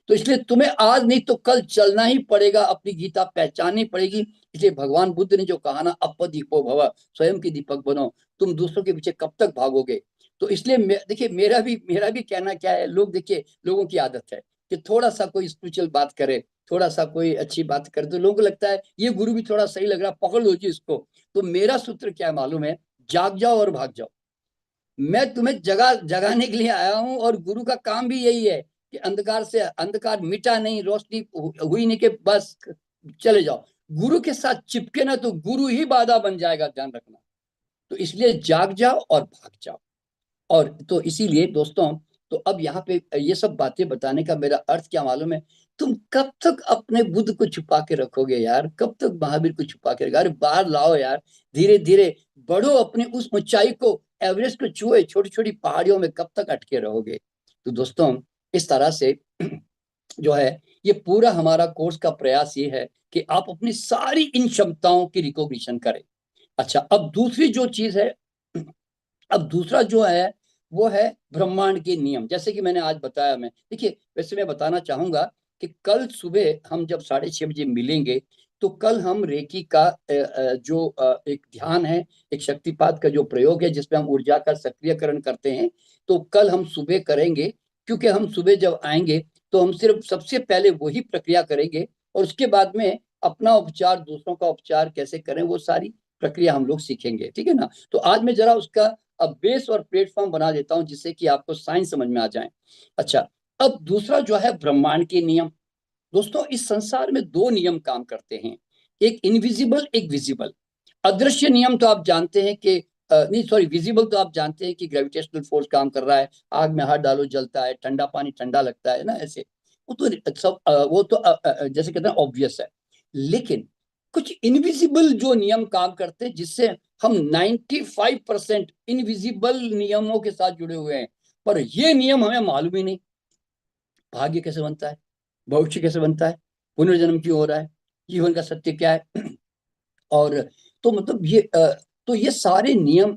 तो इसलिए तुम्हें आज नहीं तो कल चलना ही पड़ेगा, अपनी गीता पहचाननी पड़ेगी। इसलिए भगवान बुद्ध ने जो कहा ना, अपदीपो भव, स्वयं की दीपक बनो, तुम दूसरों के पीछे कब तक भागोगे? तो इसलिए देखिए, मेरा भी कहना क्या है, लोग देखिए, लोगों की आदत है कि थोड़ा सा कोई स्पिरिचुअल बात करे, थोड़ा सा कोई अच्छी बात करे, तो लोगों को लगता है ये गुरु भी थोड़ा सही लग रहा, पकड़ लो जी इसको। तो मेरा सूत्र क्या है मालूम है? जाग जाओ और भाग जाओ। मैं तुम्हें जगाने के लिए आया हूं, और गुरु का काम भी यही है कि अंधकार से अंधकार मिटा नहीं, रोशनी हुई नहीं कि बस चले जाओ। गुरु के साथ चिपके ना तो गुरु ही बाधा बन जाएगा, ध्यान रखना। तो इसलिए जाग जाओ और भाग जाओ। और तो इसीलिए दोस्तों, तो अब यहाँ पे ये सब बातें बताने का मेरा अर्थ क्या मालूम है? तुम कब तक अपने बुद्ध को छुपा के रखोगे यार? कब तक महावीर को छुपा के रखोगे? अरे बाहर लाओ यार, धीरे धीरे बढ़ो अपनी उस ऊंचाई को, एवरेस्ट को छुए। छोटी छोटी पहाड़ियों में कब तक अटके रहोगे? तो दोस्तों, इस तरह से जो है, ये पूरा हमारा कोर्स का प्रयास ये है कि आप अपनी सारी इन क्षमताओं की रिकॉग्निशन करें। अच्छा, अब दूसरी जो चीज है, अब दूसरा जो है वो है ब्रह्मांड के नियम। जैसे कि मैंने आज बताया, मैं देखिए, वैसे मैं बताना चाहूंगा कि कल सुबह हम जब 6:30 बजे मिलेंगे, तो कल हम रेकी का जो एक ध्यान है, एक शक्तिपात का जो प्रयोग है जिसमें हम ऊर्जा का सक्रियकरण करते हैं, तो कल हम सुबह करेंगे। क्योंकि हम सुबह जब आएंगे तो हम सिर्फ सबसे पहले वही प्रक्रिया करेंगे, और उसके बाद में अपना उपचार, दूसरों का उपचार कैसे करें, वो सारी प्रक्रिया हम लोग सीखेंगे। ठीक है ना? तो आज मैं जरा उसका अब बेस और प्लेटफॉर्म बना देता हूं, जिससे कि आपको साइंस समझ में आ जाए। अच्छा, अब दूसरा जो है ब्रह्मांड के नियम। दोस्तों, इस संसार में दो नियम काम करते हैं, एक इनविजिबल, एक विजिबल। अदृश्य नियम तो आप जानते हैं कि नहीं, सॉरी, विजिबल तो आप जानते हैं कि ग्रेविटेशनल फोर्स काम कर रहा है, आग में हाथ डालो जलता है, ठंडा पानी ठंडा लगता है ना, ऐसे। वो तो सब वो तो जैसे कहते हैं ऑब्वियस है। लेकिन कुछ इनविजिबल जो नियम काम करते हैं, जिससे हम 95% इनविजिबल नियमों के साथ जुड़े हुए हैं, पर ये नियम हमें मालूम ही नहीं। भाग्य कैसे बनता है, भविष्य कैसे बनता है, पुनर्जन्म क्यों हो रहा है, जीवन का सत्य क्या है। और तो मतलब तो ये सारे नियम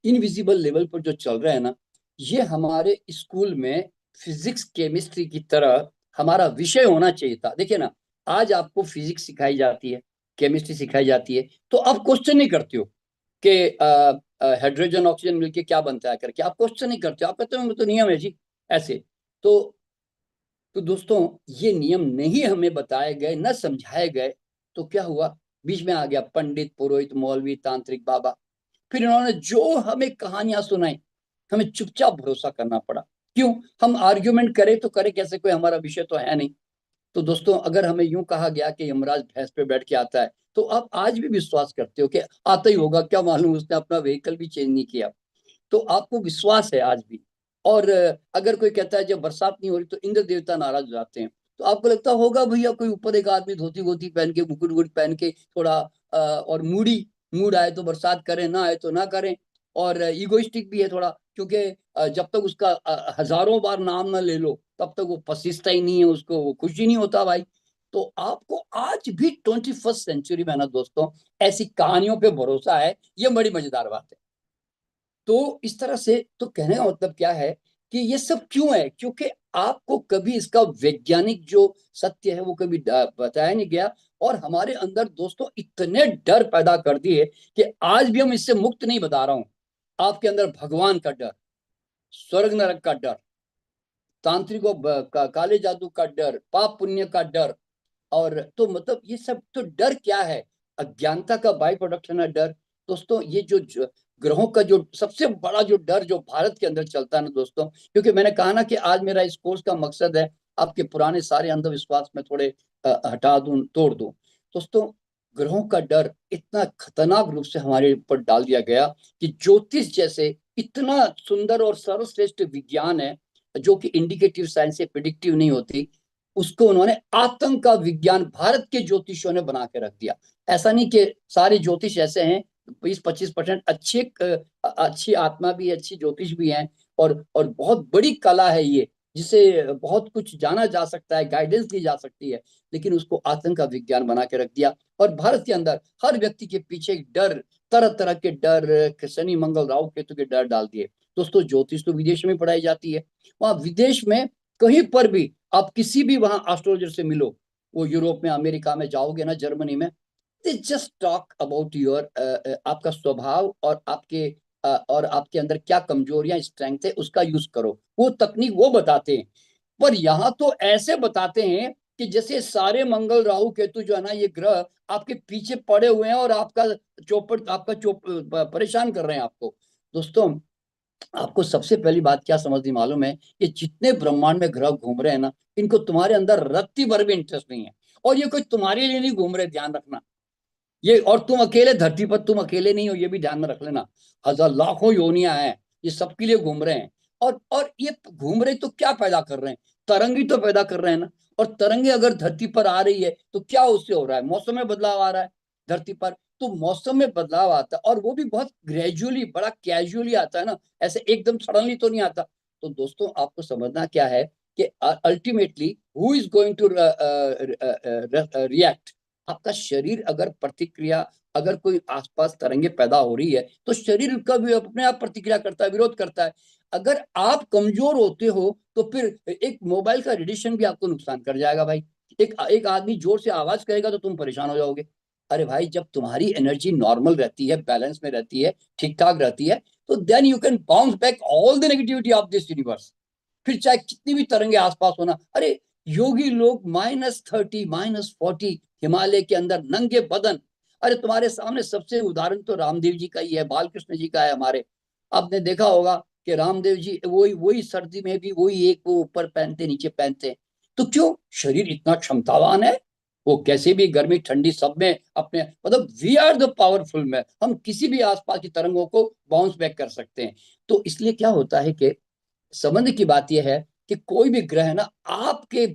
इनविजिबल लेवल पर जो चल रहे हैं ना, ये हमारे स्कूल में फिजिक्स केमिस्ट्री की तरह हमारा विषय होना चाहिए था। देखिए ना, आज आपको फिजिक्स सिखाई जाती है, केमिस्ट्री सिखाई जाती है, तो आप क्वेश्चन नहीं करते हो कि हाइड्रोजन ऑक्सीजन मिलके क्या बनता है करके, आप क्वेश्चन नहीं करते हो, आप कहते हो तो नियम है जी, ऐसे। तो तो दोस्तों, ये नियम नहीं हमें बताए गए, न समझाए गए, तो क्या हुआ? बीच में आ गया पंडित, पुरोहित, मौलवी, तांत्रिक, बाबा। फिर इन्होंने जो हमें कहानियां सुनाई, हमें चुपचाप भरोसा करना पड़ा। क्यों? हम आर्ग्यूमेंट करें तो करें कैसे, कोई हमारा विषय तो है नहीं। तो दोस्तों, अगर हमें यूं कहा गया कि यमराज भैंस पे बैठ के आता है, तो आप आज भी विश्वास करते हो कि आता ही होगा, क्या मालूम उसने अपना व्हीकल भी चेंज नहीं किया। तो आपको विश्वास है आज भी। और अगर कोई कहता है जब बरसात नहीं हो रही तो इंद्र देवता नाराज हो जाते हैं, तो आपको लगता होगा भैया कोई ऊपर एक आदमी धोती वोती पहन के, मुकुट वुकुट पहन के, थोड़ा और मूड आए तो बरसात करें, ना आए तो ना करें। और ईगोइस्टिक भी है थोड़ा, क्योंकि जब तक उसका हजारों बार नाम ना ले लो तब तक वो पसीजता ही नहीं है, उसको वो खुशी नहीं होता भाई। तो आपको आज भी 21st सेंचुरी में ना दोस्तों, ऐसी कहानियों पे भरोसा है, ये बड़ी मजेदार बात है। तो इस तरह से, तो कहने का मतलब क्या है कि ये सब क्यों है? क्योंकि आपको कभी इसका वैज्ञानिक जो सत्य है वो कभी बताया नहीं गया। और हमारे अंदर दोस्तों इतने डर पैदा कर दिए कि आज भी हम इससे मुक्त नहीं, बता रहा हूं। आपके अंदर भगवान का डर, स्वर्ग नरक का डर, तांत्रिकों काले जादू का डर, पाप पुण्य का डर। और तो मतलब ये सब तो डर क्या है? अज्ञानता का बाई प्रोडक्शन है डर। दोस्तों, ये जो ग्रहों का जो सबसे बड़ा जो डर जो भारत के अंदर चलता है ना दोस्तों, क्योंकि मैंने कहा ना कि आज मेरा इस कोर्स का मकसद है आपके पुराने सारे अंधविश्वास में थोड़े हटा दूं, तोड़ दूं। दोस्तों, ग्रहों का डर इतना खतरनाक रूप से हमारे ऊपर डाल दिया गया कि ज्योतिष जैसे इतना सुंदर और सर्वश्रेष्ठ विज्ञान है, जो कि इंडिकेटिव साइंस से प्रिडिक्टिव नहीं होती, उसको उन्होंने आतंक का विज्ञान भारत के ज्योतिषियों ने बना के रख दिया। ऐसा नहीं कि सारे ज्योतिष ऐसे हैं, 20-25% अच्छी आत्मा भी, अच्छी ज्योतिष भी हैं। और बहुत बड़ी कला है ये, जिसे बहुत कुछ जाना जा सकता है, गाइडेंस दी जा सकती है। लेकिन उसको आतंक का विज्ञान बना के रख दिया। और भारत के अंदर हर व्यक्ति के पीछे एक डर, तरह तरह के डर, शनि मंगल राहु केतु के डर डाल दिए। दोस्तों, ज्योतिष तो विदेश में पढ़ाई जाती है, वहां विदेश में कहीं पर भी आप किसी भी वहां एस्ट्रोलॉजर से मिलो, वो यूरोप में, अमेरिका में जाओगे ना, जर्मनी में, they just talk about your आपका स्वभाव और आपके अंदर क्या कमजोरियां, स्ट्रेंथ है, उसका यूज करो, वो तकनीक वो बताते हैं। पर यहाँ तो ऐसे बताते हैं कि जैसे सारे मंगल राहु केतु जो है ना, ये ग्रह आपके पीछे पड़े हुए हैं और आपका परेशान कर रहे हैं आपको। दोस्तों, आपको सबसे पहली बात क्या समझनी मालूम है, ये जितने ब्रह्मांड में ग्रह घूम रहे हैं ना, इनको तुम्हारे अंदर रत्ती भर भी इंटरेस्ट नहीं है, और ये कोई तुम्हारे लिए नहीं घूम रहे, ध्यान रखना ये। और तुम अकेले धरती पर, तुम अकेले नहीं हो, ये भी ध्यान में रख लेना। हजार लाखों योनियां हैं, ये सबके लिए घूम रहे हैं। और ये घूम रहे तो क्या पैदा कर रहे हैं? तरंगी तो पैदा कर रहे हैं ना। और तरंगे अगर धरती पर आ रही है तो क्या उससे हो रहा है? मौसम में बदलाव आ रहा है धरती पर। तो मौसम में बदलाव आता है, और वो भी बहुत ग्रेजुअली, बड़ा कैजुअली आता है ना, ऐसे एकदम सडनली तो नहीं आता। तो दोस्तों, आपको समझना क्या है कि ultimately who is going to react? आपका शरीर अगर प्रतिक्रिया, अगर कोई आसपास तरंगे पैदा हो रही है तो शरीर का भी अपने आप प्रतिक्रिया करता है, विरोध करता है। अगर आप कमजोर होते हो तो फिर एक मोबाइल का रेडिएशन भी आपको नुकसान कर जाएगा भाई। एक आदमी जोर से आवाज करेगा तो तुम परेशान हो जाओगे। अरे भाई, जब तुम्हारी एनर्जी नॉर्मल रहती है, बैलेंस में रहती है, ठीक ठाक रहती है, तो then you can bounce back all the negativity of this universe. फिर चाहे कितनी भी तरंगे आसपास होना। अरे, योगी लोग -30 -40 हिमालय के अंदर नंगे बदन। अरे, तुम्हारे सामने सबसे उदाहरण तो रामदेव जी का ही है, बालकृष्ण जी का है हमारे। आपने देखा होगा कि रामदेव जी वही वही सर्दी में भी वही एक वो ऊपर पहनते, नीचे पहनते। तो क्यों? शरीर इतना क्षमतावान है, वो कैसे भी गर्मी ठंडी सब में अपने, मतलब वी आर द पावरफुल में, हम किसी भी आसपास की तरंगों को बाउंस बैक कर सकते हैं। तो इसलिए क्या होता है कि संबंध की बात यह है कि कोई भी ग्रह ना आपके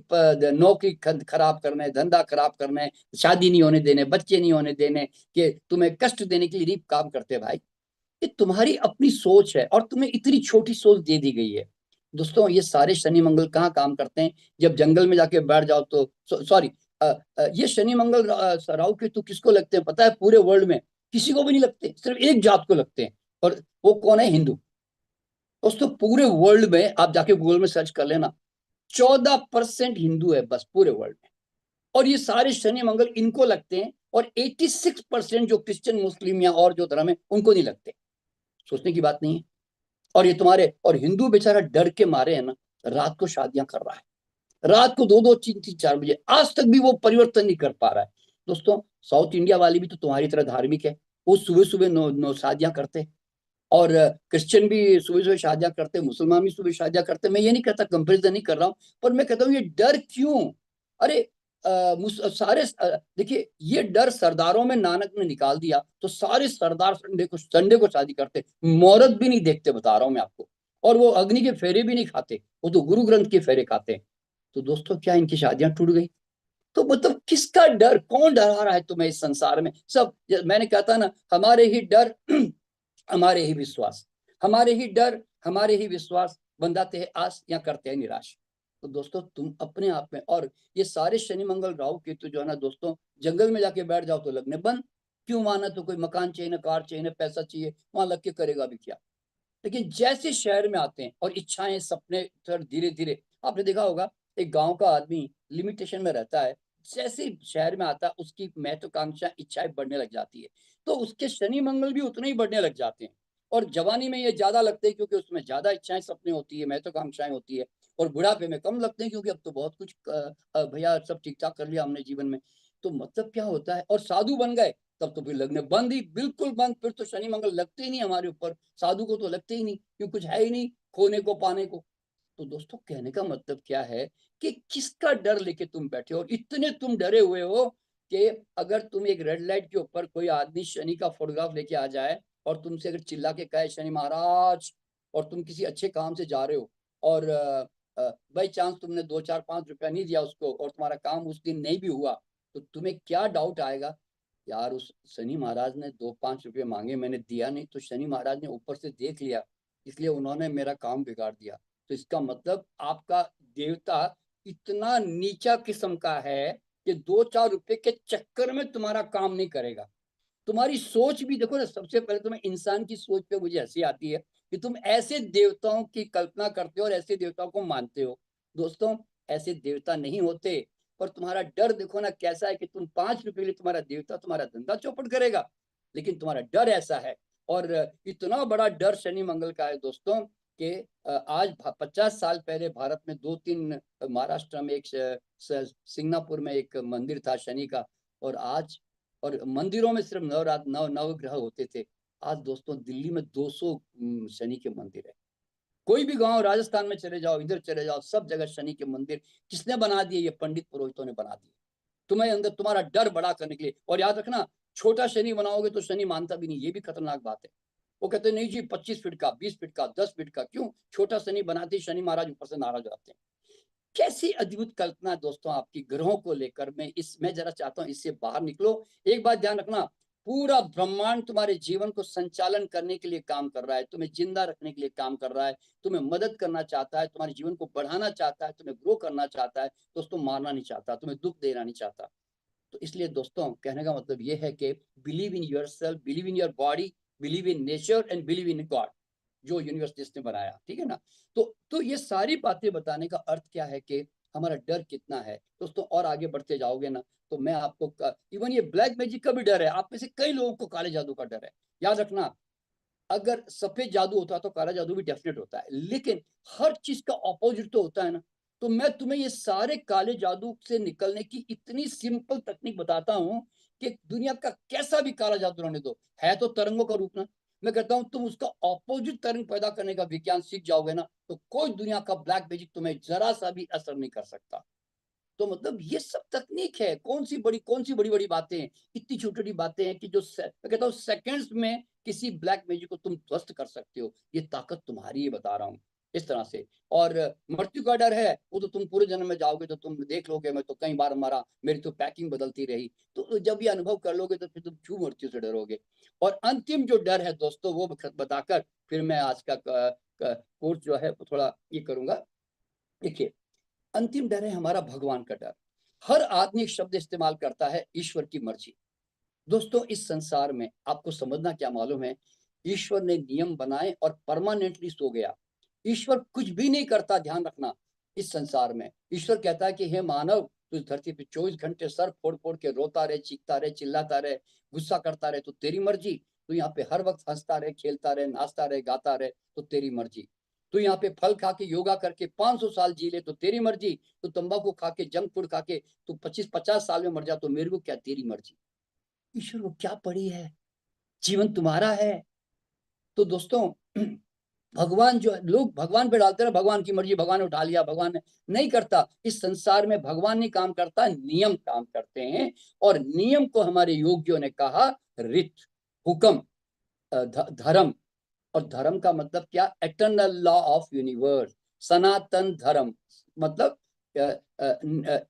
नौकरी खराब करने, धंधा खराब करने, शादी नहीं होने देने, बच्चे नहीं होने देने, कि तुम्हें कष्ट देने के लिए नहीं काम करते भाई। ये तुम्हारी अपनी सोच है, और तुम्हें इतनी छोटी सोच दे दी गई है। दोस्तों, ये सारे शनि मंगल कहाँ काम करते हैं? जब जंगल में जाके बैठ जाओ तो, सॉरी, ये शनि मंगल राहु केतु किसको लगते हैं पता है? पूरे वर्ल्ड में किसी को भी नहीं लगते, सिर्फ एक जात को लगते हैं, और वो कौन है? हिंदू। दोस्तों, पूरे वर्ल्ड में आप जाके गूगल में सर्च कर लेना, 14% हिंदू है बस पूरे वर्ल्ड में। और ये सारे शनि मंगल इनको लगते हैं, और 86% जो क्रिश्चियन, मुस्लिम या और जो धर्म है उनको नहीं लगते। सोचने की बात नहीं है। और ये तुम्हारे, और हिंदू बेचारा डर के मारे है ना, रात को शादियां कर रहा है, रात को 2-2 3-3 4 बजे, आज तक भी वो परिवर्तन नहीं कर पा रहा है। दोस्तों, साउथ इंडिया वाली भी तो तुम्हारी तरह धार्मिक है, वो सुबह सुबह नौ शादियां करते हैं। और क्रिश्चियन भी सुबह सुबह शादियां करते हैं, मुसलमान भी सुबह शादियां करते हैं। मैं ये नहीं कहता, कंपेरिजन नहीं कर रहा हूँ, पर मैं कहता हूँ ये डर क्यों? अरे, सारे देखिए, ये डर सरदारों में नानक ने निकाल दिया, तो सारे सरदार संडे को शादी करते, मुहूर्त भी नहीं देखते, बता रहा हूं मैं आपको। और वो अग्नि के फेरे भी नहीं खाते, वो तो गुरु ग्रंथ के फेरे खाते हैं। तो दोस्तों, क्या इनकी शादियां टूट गई? तो मतलब किसका डर? कौन डरा रहा है तुम्हें इस संसार में? सब, मैंने कहता ना, हमारे ही डर हमारे ही विश्वास, हमारे ही डर, हमारे ही विश्वास बंधाते हैं आस या करते हैं निराश। तो दोस्तों, तुम अपने आप में, और ये सारे शनि मंगल राहु केतु जो है ना दोस्तों, जंगल में जाके बैठ जाओ तो लगने बंद। क्यों? माना तो कोई मकान चाहिए ना, कार चाहिए ना, पैसा चाहिए, वहां लग के करेगा भी क्या? लेकिन जैसे शहर में आते हैं और इच्छाएं, सपने, फिर धीरे धीरे, आपने देखा होगा, एक गांव का आदमी लिमिटेशन में रहता है, जैसे ही शहर में आता है उसकी महत्वाकांक्षा, इच्छाएं बढ़ने लग जाती है। तो उसके शनि मंगल भी उतने ही बढ़ने लग जाते हैं। और जवानी में ये ज्यादा लगते हैं क्योंकि उसमें ज्यादा इच्छाएं, सपने होती है, महत्वाकांक्षाएं होती है। और बुढ़ापे में कम लगते हैं क्योंकि अब तो बहुत कुछ भैया सब ठीक ठाक कर लिया हमने जीवन में। तो मतलब क्या होता है? और साधु बन गए तब तो फिर लगने बंद ही, बिल्कुल बंद। फिर तो शनि मंगल लगते ही नहीं हमारे ऊपर, साधु को तो लगते ही नहीं, क्यों? कुछ है ही नहीं खोने को, पाने को। तो दोस्तों, कहने का मतलब क्या है कि किसका डर लेके तुम बैठे हो? और इतने तुम डरे हुए हो कि अगर तुम एक रेड लाइट के ऊपर कोई आदमी शनि का फोटोग्राफ लेके आ जाए और तुमसे अगर चिल्ला के कहे शनि महाराज, और तुम किसी अच्छे काम से जा रहे हो, और बाई चांस तुमने 2 4 5 रुपया नहीं दिया उसको, और तुम्हारा काम उस दिन नहीं भी हुआ, तो तुम्हें क्या डाउट आएगा? यार, उस शनि महाराज ने 2 5 रुपये मांगे, मैंने दिया नहीं, तो शनि महाराज ने ऊपर से देख लिया, इसलिए उन्होंने मेरा काम बिगाड़ दिया। तो इसका मतलब आपका देवता इतना नीचा किस्म का है कि 2 4 रुपए के चक्कर में तुम्हारा काम नहीं करेगा। तुम्हारी सोच भी देखो ना, सबसे पहले तुम्हें इंसान की सोच पे मुझे हंसी आती है कि तुम ऐसे देवताओं की कल्पना करते हो और ऐसे देवताओं को मानते हो। दोस्तों, ऐसे देवता नहीं होते। पर तुम्हारा डर देखो ना कैसा है कि तुम 5 रुपए के लिए तुम्हारा देवता तुम्हारा धंधा चौपट करेगा, लेकिन तुम्हारा डर ऐसा है। और इतना बड़ा डर शनि मंगल का है दोस्तों कि आज 50 साल पहले भारत में 2 3, महाराष्ट्र में एक, सिंगापुर में एक मंदिर था शनि का। और आज, और मंदिरों में सिर्फ नवरात्र, नवग्रह होते थे। आज दोस्तों दिल्ली में 200 शनि के मंदिर है। कोई भी गांव राजस्थान में चले जाओ, इधर चले जाओ, सब जगह शनि के मंदिर। किसने बना दिए? ये पंडित पुरोहितों ने बना दिए, तुम्हें अंदर तुम्हारा डर बड़ा करने के लिए। और याद रखना, छोटा शनि बनाओगे तो शनि मानता भी नहीं, ये भी खतरनाक बात है। वो कहते नहीं जी 25 फीट का, 20 फीट का, 10 फीट का। क्यों? छोटा शनि बनाते ही शनि महाराज ऊपर से नाराज हो जाते हैं। कैसी अद्भुत कल्पना है दोस्तों आपकी ग्रहों को लेकर। मैं जरा चाहता हूं इससे बाहर निकलो। एक बात ध्यान रखना, पूरा ब्रह्मांड तुम्हारे जीवन को संचालन करने के लिए काम कर रहा है, तुम्हें जिंदा रखने के लिए काम कर रहा है, तुम्हें मदद करना चाहता है, तुम्हारे जीवन को बढ़ाना चाहता है, तुम्हें ग्रो करना चाहता है दोस्तों, मारना नहीं चाहता, तुम्हें दुख देना नहीं चाहता। तो इसलिए दोस्तों कहने का मतलब ये है कि believe in yourself, believe in your body, believe in nature and believe in God, जो यूनिवर्स जिसने बनाया, ठीक है ना। तो ये सारी बातें बताने का अर्थ क्या है कि हमारा डर कितना है दोस्तों। और आगे बढ़ते जाओगे ना तो मैं आपको इवन ये ब्लैक मैजिक का भी डर है। आप में से कई लोगों को काले जादू का डर है। याद रखना, अगर सफेद जादू होता तो काला जादू भी डेफिनेट होता है, लेकिन हर चीज का ऑपोजिट तो होता है ना। तो मैं तुम्हें ये सारे काले जादू से निकलने की इतनी सिंपल तकनीक बताता हूं कि दुनिया का कैसा भी काला जादू रहने दो, है तो तरंगों का रूप ना। मैं कहता हूं तुम उसका ऑपोजिट तरंग पैदा करने का विज्ञान सीख जाओगे ना, तो कोई दुनिया का ब्लैक मैजिक तुम्हें जरा सा भी असर नहीं कर सकता। तो मतलब ये सब तकनीक है। कौन सी बड़ी बड़ी बातें हैं, इतनी छोटी छोटी बातें हैं कि जो मैं कहता हूँ सेकंड्स में किसी ब्लैक मैजिक को तुम ध्वस्त कर सकते हो। ये ताकत तुम्हारी है, बता रहा हूँ इस तरह से। और मृत्यु का डर है, वो तो तुम पूरे जन्म में जाओगे तो तुम देख लोगे, मैं तो कई बार मरा, मेरी तो पैकिंग बदलती रही। तो जब ये अनुभव कर लोगे तो फिर तुम क्यों मृत्यु से डरोगे। और अंतिम जो डर है दोस्तों वो बताकर फिर मैं आज का कोर्स जो है वो थोड़ा ये करूंगा। देखिए, अंतिम डर है हमारा भगवान का डर। हर आदमी एक शब्द इस्तेमाल करता है, ईश्वर की मर्जी। दोस्तों इस संसार में आपको समझना क्या मालूम है, ईश्वर ने नियम बनाए और परमानेंटली सो गया। ईश्वर कुछ भी नहीं करता, ध्यान रखना। इस संसार में ईश्वर कहता है कि हे मानव, तू इस धरती पे 24 घंटे सर फोड़ फोड़ के रोता रहे, चीखता रहे, चिल्लाता रहे, गुस्सा करता रहे, तो तेरी मर्जी। तू यहाँ पे हर वक्त हंसता रहे, खेलता रहे, नाचता रहे, गाता रहे, तो तेरी मर्जी। तू यहाँ पे फल खा के योगा करके 500 साल जी ले, तो तेरी मर्जी। तू तंबाकू खा के, जंक फूड खा के तू 25-50 साल में मर जा, तो मेरे को क्या, तेरी मर्जी। ईश्वर को क्या पड़ी है, जीवन तुम्हारा है। तो दोस्तों भगवान, जो लोग भगवान पे डालते हैं भगवान की मर्जी, भगवान ने उठा लिया, भगवान ने नहीं करता। इस संसार में भगवान नहीं काम करता, नियम काम करते हैं। और नियम को हमारे योगियों ने कहा रित, हुक्म, धर्म। और धर्म का मतलब क्या? एटर्नल लॉ ऑफ यूनिवर्स, सनातन धर्म। मतलब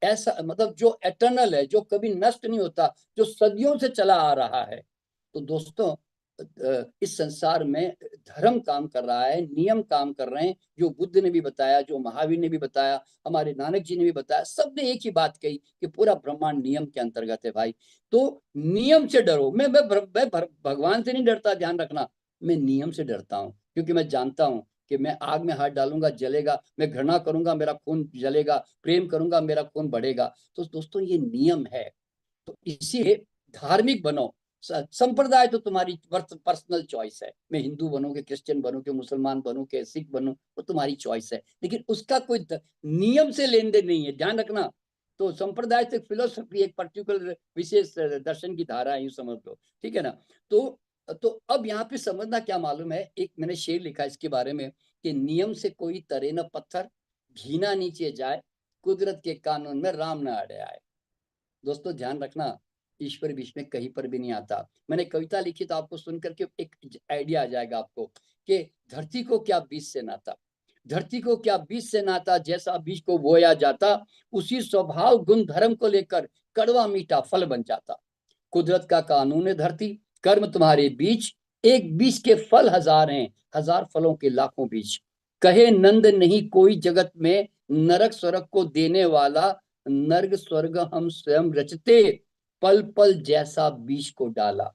ऐसा मतलब जो एटर्नल है, जो कभी नष्ट नहीं होता, जो सदियों से चला आ रहा है। तो दोस्तों इस संसार में धर्म काम कर रहा है, नियम काम कर रहे हैं, जो बुद्ध ने भी बताया, जो महावीर ने भी बताया, हमारे नानक जी ने भी बताया। सबने एक ही बात कही कि पूरा ब्रह्मांड नियम के अंतर्गत है भाई। तो नियम से डरो। मैं भगवान से नहीं डरता, ध्यान रखना, मैं नियम से डरता हूँ। क्योंकि मैं जानता हूँ कि मैं आग में हाथ डालूंगा जलेगा, मैं घृणा करूंगा मेरा खून जलेगा, प्रेम करूंगा मेरा खून बढ़ेगा। तो दोस्तों ये नियम है। तो इसीलिए धार्मिक बनो। संप्रदाय तो तुम्हारी पर्सनल चॉइस है, मैं हिंदू बनूं कि क्रिश्चियन बनूं कि मुसलमान बनूं कि सिख बनूं, वो तुम्हारी चॉइस है, लेकिन उसका कोई नियम से लेन देन नहीं है, ध्यान रखना। तो संप्रदाय से फिलोसफी एक पर्टिकुलर विशेष दर्शन की धारा है, यूं समझ लो, ठीक है ना। तो अब यहाँ पे समझना क्या मालूम है, एक मैंने शेर लिखा इसके बारे में कि नियम से कोई तरे न पत्थर, घीना नीचे जाए, कुदरत के कानून में राम न अड़े आए। दोस्तों ध्यान रखना, ईश्वर बीच में कहीं पर भी नहीं आता। मैंने कविता लिखी तो आपको सुनकर के एक आइडिया आ जाएगा आपको कि धरती को क्या बीज से नाता, धरती को क्या बीज से नाता, जैसा बीज को बोया जाता, उसी स्वभाव गुण धर्म को लेकर कड़वा मीठा फल बन जाता। कुदरत का कानून है धरती, कर्म तुम्हारे बीच, एक बीज के फल हजार हैं, हजार फलों के लाखों बीज। कहे नंद नहीं कोई जगत में, नरक स्वर्ग को देने वाला, नर्क स्वर्ग हम स्वयं रचते, पल पल जैसा बीज को डाला।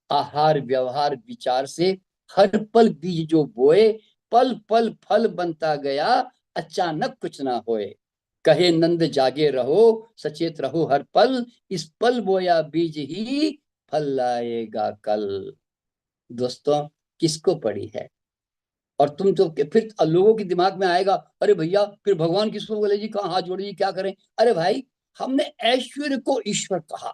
आहार व्यवहार विचार से हर पल बीज जो बोए, पल पल फल बनता गया, अचानक कुछ ना होए। कहे नंद जागे रहो, सचेत रहो हर पल, इस पल बोया बीज ही फल लाएगा कल। दोस्तों किसको पड़ी है? और तुम तो फिर लोगों के दिमाग में आएगा, अरे भैया फिर भगवान किसको बोले जी, कहाँ हाथ जोड़े जी, क्या करें? अरे भाई, हमने ऐश्वर्य को ईश्वर कहा,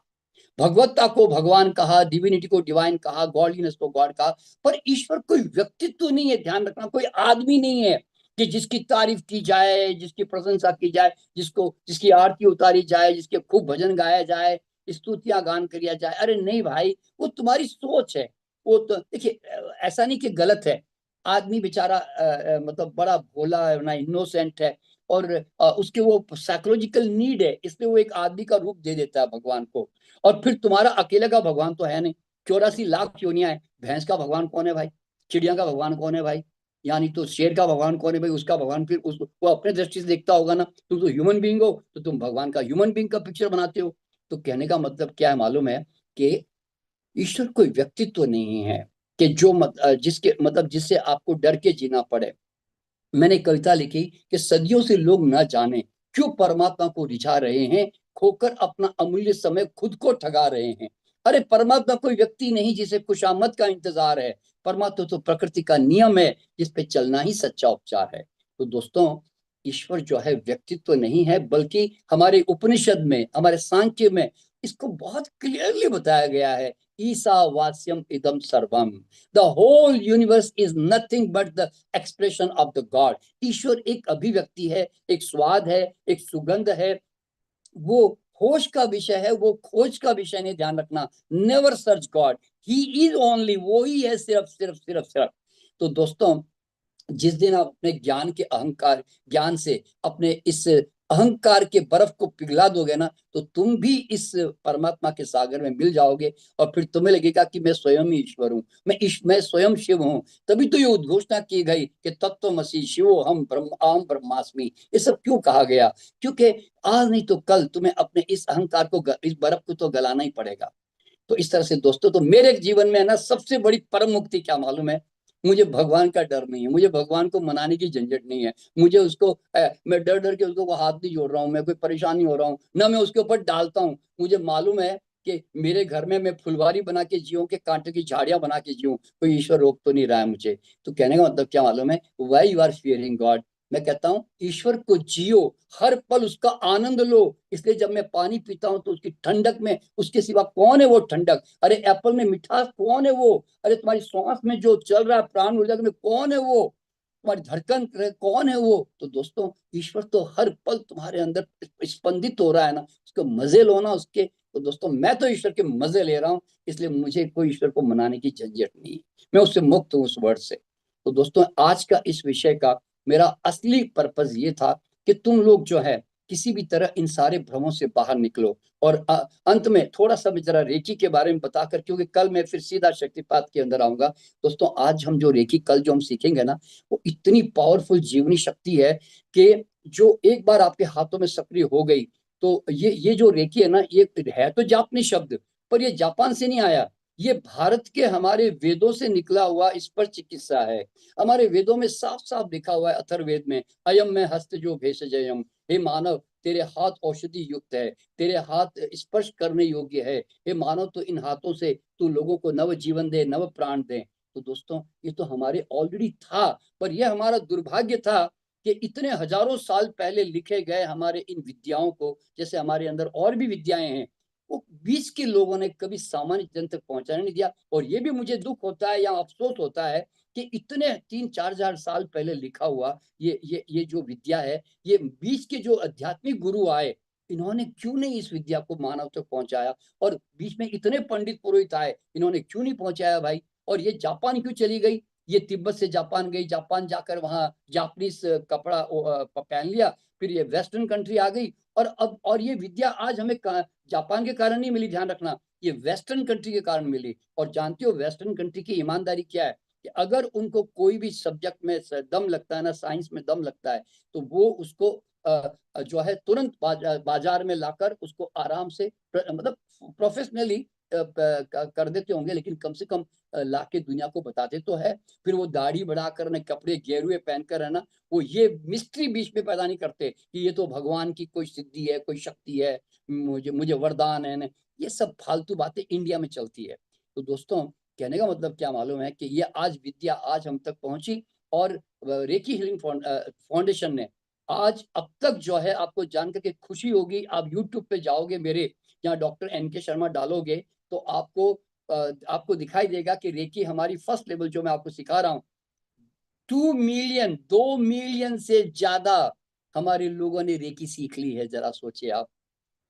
भगवत्ता को भगवान कहा, डिविनिटी को डिवाइन कहा, गॉडलीनेस को गॉड कहा, पर ईश्वर कोई व्यक्तित्व नहीं है, ध्यान रखना, कोई आदमी नहीं है कि जिसकी तारीफ की जाए, जिसकी प्रशंसा की जाए, जिसकी आरती उतारी जाए, जिसके खूब भजन गाया जाए, स्तुतियां गान किया जाए। अरे नहीं भाई, वो तुम्हारी सोच है। वो तो देखिए, ऐसा नहीं कि गलत है, आदमी बेचारा मतलब बड़ा भोला है ना, इनोसेंट है, और उसके वो साइकोलॉजिकल नीड है, इसलिए वो एक आदमी का रूप दे देता है भगवान को। और फिर तुम्हारा अकेले का भगवान तो है नहीं, 84 लाख योनियां है। भैंस का भगवान कौन है भाई? चिड़िया का भगवान कौन है भाई? यानी तो शेर का भगवान कौन है भाई? उसका भगवान फिर वो अपने दृष्टि से देखता होगा ना। तुम तो ह्यूमन बीइंग हो, तो तुम भगवान का ह्यूमन बीइंग का पिक्चर बनाते हो। तो कहने का मतलब क्या है मालूम है, कि ईश्वर कोई व्यक्तित्व नहीं है कि जो जिसके मतलब जिससे आपको डर के जीना पड़े। मैंने एक कविता लिखी कि सदियों से लोग न जाने क्यों परमात्मा को रिझा रहे हैं, खोकर अपना अमूल्य समय खुद को ठगा रहे हैं। अरे परमात्मा कोई व्यक्ति नहीं जिसे खुशामद का इंतजार है, परमात्मा तो प्रकृति का नियम है जिस पे चलना ही सच्चा उपचार है। तो दोस्तों, ईश्वर जो है व्यक्तित्व नहीं है, बल्कि हमारे उपनिषद में, हमारे सांख्य में इसको बहुत क्लियरली बताया गया है। ईसा वास्यम इदम सर्वम, the whole universe is nothing but the expression of the God. ईश्वर एक अभिव्यक्ति है, एक स्वाद है, एक सुगंध है। वो होश का विषय है, वो खोज का विषय नहीं, ध्यान रखना। Never search God, he is only, वो ही है, सिर्फ सिर्फ सिर्फ सिर्फ। तो दोस्तों, जिस दिन आप अपने ज्ञान से अपने इस अहंकार के बर्फ को पिघला दोगे ना, तो तुम भी इस परमात्मा के सागर में मिल जाओगे। और फिर तुम्हें लगेगा कि मैं स्वयं ही ईश्वर हूँ, मैं स्वयं शिव हूँ। तभी तो ये उद्घोषणा की गई कि तत्वमसि शिवो हम ब्रह्म अहम ब्रह्मास्मि। ये सब क्यों कहा गया? क्योंकि आज नहीं तो कल तुम्हें अपने इस अहंकार को, इस बर्फ को तो गलाना ही पड़ेगा। तो इस तरह से दोस्तों, तो मेरे जीवन में है ना, सबसे बड़ी परम मुक्ति क्या मालूम है? मुझे भगवान का डर नहीं है, मुझे भगवान को मनाने की झंझट नहीं है। मुझे उसको मैं डर डर के उसको वो हाथ नहीं जोड़ रहा हूँ, मैं कोई परेशान नहीं हो रहा हूँ ना, मैं उसके ऊपर डालता हूँ। मुझे मालूम है कि मेरे घर में मैं फुलवारी बना के जीऊँ के कांटे की झाड़ियां बना के जीऊँ, कोई ईश्वर रोक तो नहीं रहा है मुझे। तो कहने का मतलब क्या मालूम है? Why you are fearing God? मैं कहता हूँ ईश्वर को जियो, हर पल उसका आनंद लो। इसलिए जब मैं पानी पीता हूँ तो उसकी ठंडक में, उसके सिवा कौन है वो ठंडक? अरे एप्पल में मिठास कौन है वो? अरे तुम्हारी सांस में जो चल रहा है, प्राण ऊर्जा में कौन है वो? तुम्हारी धड़कन कौन है वो? तो दोस्तों, ईश्वर तो हर पल तुम्हारे अंदर स्पंदित हो रहा है ना, उसके मजे लो ना उसके। तो दोस्तों, मैं तो ईश्वर के मजे ले रहा हूँ, इसलिए मुझे कोई ईश्वर को मनाने की झंझट नहीं है, मैं उससे मुक्त हूँ, उस वर्ड से। तो दोस्तों, आज का इस विषय का मेरा असली पर्पज ये था कि तुम लोग जो है किसी भी तरह इन सारे भ्रमों से बाहर निकलो। और अंत में थोड़ा सा मैं जरा रेकी के बारे में बताकर, क्योंकि कल मैं फिर सीधा शक्तिपात के अंदर आऊंगा। दोस्तों, आज हम जो रेकी कल जो हम सीखेंगे ना, वो इतनी पावरफुल जीवनी शक्ति है कि जो एक बार आपके हाथों में सक्रिय हो गई, तो ये जो रेकी है ना, ये है तो जापानी शब्द, पर ये जापान से नहीं आया। ये भारत के हमारे वेदों से निकला हुआ स्पर्श चिकित्सा है। हमारे वेदों में साफ साफ लिखा हुआ है, अथर्ववेद में, अयम में हस्त जो भेषजयम, हे मानव तेरे हाथ औषधि युक्त है, तेरे हाथ स्पर्श करने योग्य है। हे मानव, तो इन हाथों से तू लोगों को नव जीवन दे, नव प्राण दे। तो दोस्तों, ये तो हमारे ऑलरेडी था, पर यह हमारा दुर्भाग्य था कि इतने हजारों साल पहले लिखे गए हमारे इन विद्याओं को, जैसे हमारे अंदर और भी विद्याएं हैं, वो बीच के लोगों ने कभी सामान्य जन तक पहुंचाने नहीं दिया। और ये भी मुझे दुख होता है या अफसोस होता है कि इतने 3-4 हजार साल पहले लिखा हुआ ये जो विद्या है, ये बीच के जो आध्यात्मिक गुरु आए, इन्होंने क्यों नहीं इस विद्या को मानव तक पहुंचाया? और बीच में इतने पंडित पुरोहित आए, इन्होंने क्यों नहीं पहुंचाया भाई? और ये जापान क्यों चली गई? ये तिब्बत से जापान गई, जापान जाकर वहां जापानीज कपड़ा पहन लिया, फिर ये वेस्टर्न कंट्री आ गई। और अब और ये विद्या आज हमें जापान के कारण नहीं मिली, ध्यान रखना, ये वेस्टर्न कंट्री के कारण मिली। और जानते हो वेस्टर्न कंट्री की ईमानदारी क्या है? कि अगर उनको कोई भी सब्जेक्ट में दम लगता है ना, साइंस में दम लगता है, तो वो उसको जो है तुरंत बाजार में लाकर उसको आराम से मतलब प्रोफेशनली कर देते होंगे, लेकिन कम से कम लाके दुनिया को बताते तो है। फिर वो दाढ़ी बढ़ाकर ना, कपड़े गेरुए पहनकर, है ना, वो ये मिस्ट्री बीच में पैदा नहीं करते कि ये तो भगवान की कोई सिद्धि है, कोई शक्ति है, मुझे मुझे वरदान है ना। ये सब फालतू बातें इंडिया में चलती है। तो दोस्तों, कहने का मतलब क्या मालूम है, कि ये आज विद्या आज हम तक पहुंची, और रेकी हीलिंग फाउंडेशन ने आज अब तक जो है आपको जानकर के खुशी होगी, आप यूट्यूब पे जाओगे मेरे, जहाँ डॉक्टर NK शर्मा डालोगे तो आपको दिखाई देगा कि रेकी हमारी फर्स्ट लेवल जो मैं आपको सिखा रहा हूँ, 2 मिलियन 2 मिलियन से ज्यादा हमारे लोगों ने रेकी सीख ली है, जरा सोचिए आप।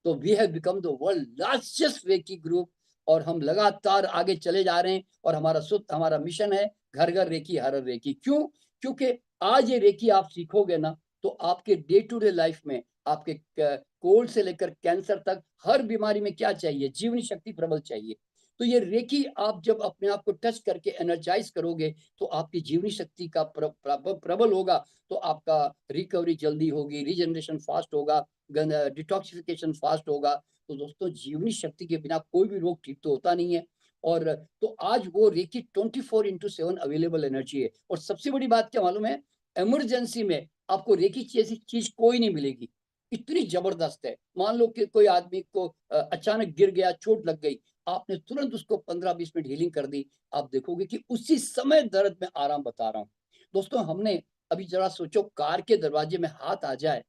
तो we have become the world largest reiki group, और हम लगातार आगे चले जा रहे हैं, और हमारा मिशन है घर घर रेकी हर हर रेकी। क्यों? क्योंकि आज ये रेकी आप सीखोगे ना, तो आपके डे टू डे लाइफ में आपके कोल्ड से लेकर कैंसर तक हर बीमारी में क्या चाहिए? जीवनी शक्ति प्रबल चाहिए। तो ये रेकी आप जब अपने आप को टच करके एनर्जाइज करोगे, तो आपकी जीवनी शक्ति का प्रबल होगा, तो आपका रिकवरी जल्दी होगी, रीजनरेशन फास्ट होगा, डिटॉक्सिफिकेशन फास्ट होगा। तो दोस्तों, जीवनी शक्ति के बिना कोई भी रोग ठीक तो होता नहीं है। और तो आज वो रेकी 24/7 अवेलेबल एनर्जी है। और सबसे बड़ी बात क्या मालूम है? इमरजेंसी में आपको रेकी जैसी चीज कोई नहीं मिलेगी, इतनी जबरदस्त है। मान लो कि कोई आदमी को अचानक गिर गया, चोट लग गई, आपने तुरंत उसको 15-20 मिनट हीलिंग कर दी, आप देखोगे कि उसी समय दर्द में आराम। बता रहा हूँ दोस्तों, हमने अभी जरा सोचो, कार के दरवाजे में हाथ आ जाए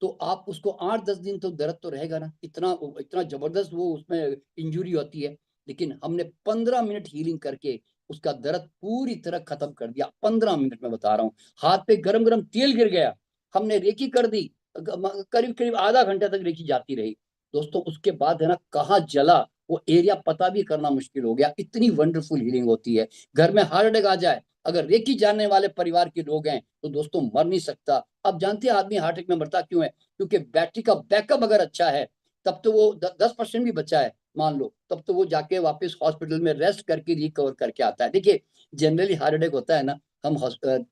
तो आप उसको 8-10 दिन तो दर्द तो रहेगा ना, इतना इतना जबरदस्त वो उसमें इंजुरी होती है। लेकिन हमने 15 मिनट हीलिंग करके उसका दर्द पूरी तरह खत्म कर दिया। 15 मिनट में बता रहा हूँ। हाथ पे गरम गरम तेल गिर गया, हमने रेकी कर दी, करीब करीब आधा घंटा तक रेकी जाती रही। दोस्तों, उसके बाद है ना, कहाँ जला वो एरिया पता भी करना मुश्किल हो गया, इतनी वंडरफुल हीलिंग होती है। घर में हार्ट अटैक आ जाए, अगर रेकी जानने वाले परिवार के लोग हैं तो दोस्तों मर नहीं सकता। अब जानते हैं आदमी हार्ट अटैक में मरता क्यों है? क्योंकि बैटरी का बैकअप अगर अच्छा है, तब तो वो 10% भी बचा है मान लो, तब तो वो जाके वापस हॉस्पिटल में रेस्ट करके रिकवर करके आता है। देखिए, जनरली हार्ट अटैक होता है ना, हम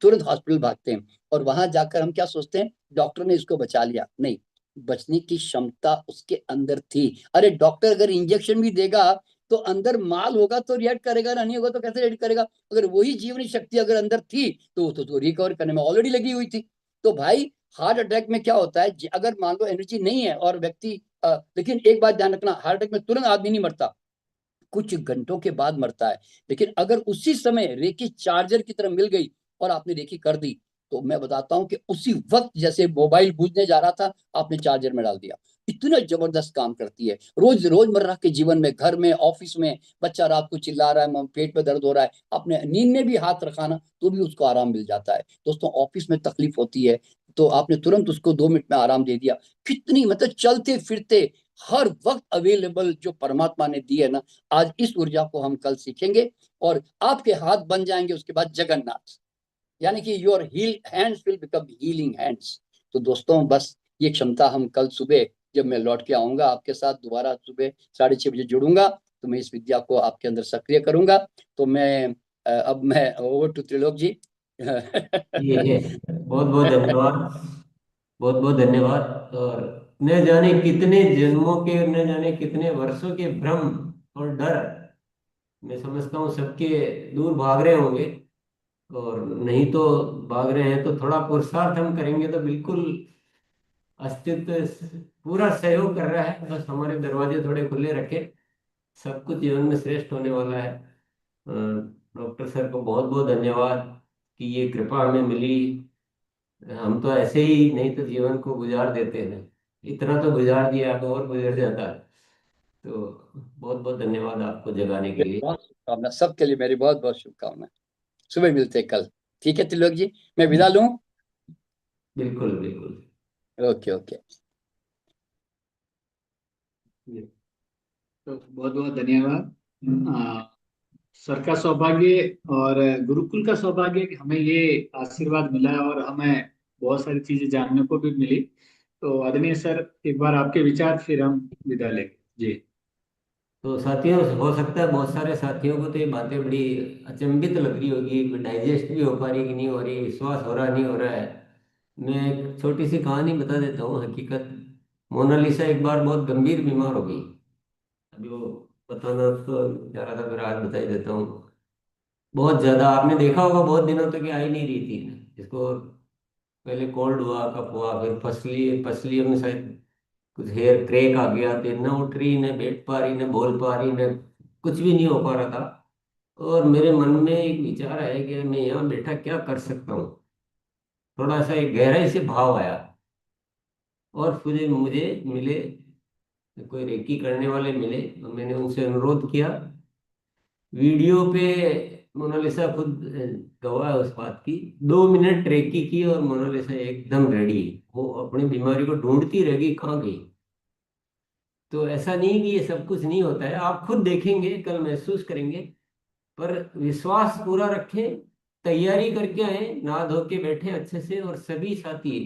तुरंत हॉस्पिटल भागते हैं, और वहां जाकर हम क्या सोचते हैं? डॉक्टर ने इसको बचा लिया। नहीं, बचने की क्षमता उसके अंदर थी। अरे डॉक्टर अगर इंजेक्शन भी देगा तो अंदर माल होगा तो रिएक्ट करेगा ना, नहीं होगा तो कैसे रिएक्ट करेगा? अगर वही जीवनी शक्ति अगर अंदर थी तो रिकवर करने में ऑलरेडी लगी हुई थी। तो भाई, हार्ट अटैक में क्या होता है, अगर मान लो एनर्जी नहीं है और व्यक्ति लेकिन एक बात ध्यान रखना, हार्ट अटैक में तुरंत आदमी नहीं मरता, कुछ घंटों के बाद मरता है। लेकिन अगर उसी समय रेकी चार्जर की तरह मिल गई और आपने रेकी कर दी, तो मैं बताता हूं कि उसी वक्त जैसे मोबाइल बुझने जा रहा था, आपने चार्जर में डाल दिया। इतना जबरदस्त काम करती है। रोजमर्रा के जीवन में, घर में, ऑफिस में, बच्चा रात को चिल्ला रहा है, पेट में दर्द हो रहा है, आपने नींद में भी हाथ रखा ना, तो भी उसको आराम मिल जाता है। दोस्तों, ऑफिस में तकलीफ होती है तो आपने तुरंत उसको 2 मिनट में आराम दे दिया। कितनी मतलब चलते फिरते हर वक्त अवेलेबल जो परमात्मा ने दी है ना, आज इस ऊर्जा को हम कल सीखेंगे, और आपके हाथ बन जाएंगे उसके बाद जगन्नाथ, यानी कि your heal hands will become healing hands. तो दोस्तों, बस ये क्षमता हम कल सुबह जब मैं लौट के आऊंगा आपके साथ, दोबारा सुबह 6:30 बजे जुड़ूंगा, तो मैं इस विद्या को आपके अंदर सक्रिय करूंगा। तो मैं अब मैं ओवर टू त्रिलोक जी। ये बहुत बहुत धन्यवाद, बहुत बहुत धन्यवाद। और न जाने कितने जन्मों के, न जाने कितने वर्षों के भ्रम और डर, मैं समझता हूँ सबके दूर भाग रहे होंगे। और नहीं तो भाग रहे हैं तो थोड़ा पुरुषार्थ हम करेंगे तो बिल्कुल अस्तित्व पूरा सहयोग कर रहा है। बस हमारे दरवाजे थोड़े खुले रखे, सब कुछ जीवन में श्रेष्ठ होने वाला है। डॉक्टर सर को बहुत बहुत धन्यवाद कि ये कृपा हमें मिली। हम तो ऐसे ही नहीं तो जीवन को गुजार देते हैं, इतना तो गुजार दिया, अब और गुजर जाता। तो बहुत बहुत धन्यवाद आपको जगाने के लिए। बहुत शुभकामना सबके लिए, मेरी बहुत बहुत शुभकामना। सुबह मिलते हैं कल। ठीक है त्रिलोक जी, मैं विदा लूं। बिल्कुल बिल्कुल। Okay okay. तो बहुत बहुत धन्यवाद। सर का सौभाग्य और गुरुकुल का सौभाग्य कि हमें ये आशीर्वाद मिला है और हमें बहुत सारी चीजें जानने को भी मिली। तो आदरणीय सर, एक बार आपके विचार, फिर हम विदा लेंगे जी। तो साथियों, हो सकता है बहुत सारे साथियों को तो ये बातें बड़ी अचंभित लग रही होगी, डाइजेस्ट भी हो पा रही कि नहीं हो रही, विश्वास हो रहा नहीं हो रहा है। मैं एक छोटी सी कहानी बता देता हूँ। हकीकत, मोनालिसा एक बार बहुत गंभीर बीमार हो गई। अभी वो बताना तो जा रहा था, फिर आज बता ही देता हूँ। बहुत ज्यादा आपने देखा होगा, बहुत दिनों तक ये आ ही नहीं रही थी जिसको। पहले कोल्ड हुआ, कफ हुआ, फिर पसली पसलियों में शायद कुछ हेयर क्रैक आ गया, तो न उठ रही, न बैठ पा रही, न बोल पा रही, न कुछ भी नहीं हो पा रहा था। और मेरे मन में एक विचार आया कि मैं यहाँ बैठा क्या कर सकता हूँ। थोड़ा सा एक गहराई से भाव आया और फिर मुझे मिले, कोई रेकी करने वाले मिले, तो मैंने उनसे अनुरोध किया। वीडियो पे मोनालिसा खुद गवाह है उस बात की। 2 मिनट रेकी की और मोनालिसा एकदम रेडी। वो अपनी बीमारी को ढूंढती रह गई, कहाँ गई। तो ऐसा नहीं कि ये सब कुछ नहीं होता है, आप खुद देखेंगे, कल महसूस करेंगे। पर विश्वास पूरा रखें, तैयारी करके आए, नहा धो के बैठे अच्छे से। और सभी साथी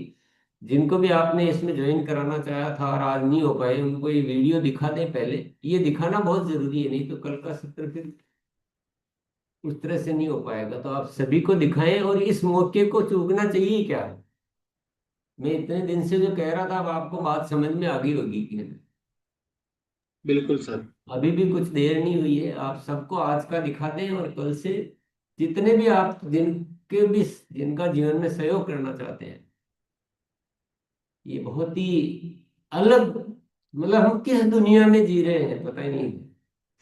जिनको भी आपने इसमें ज्वाइन कराना चाहा था और आज नहीं हो पाए, उनको ये वीडियो दिखा दें पहले। ये दिखाना बहुत जरूरी है, नहीं तो कल का सत्र फिर उस तरह से नहीं हो पाएगा। तो आप सभी को दिखाएं, और इस मौके को चूकना चाहिए क्या। मैं इतने दिन से जो कह रहा था, अब आपको बात समझ में आ गई होगी कि बिल्कुल सर। अभी भी कुछ देर नहीं हुई है। आप सबको आज का दिखा दें, और कल से जितने भी आप जिनका जीवन में सहयोग करना चाहते हैं, ये बहुत ही अलग, मतलब हम किस दुनिया में जी रहे हैं पता ही नहीं।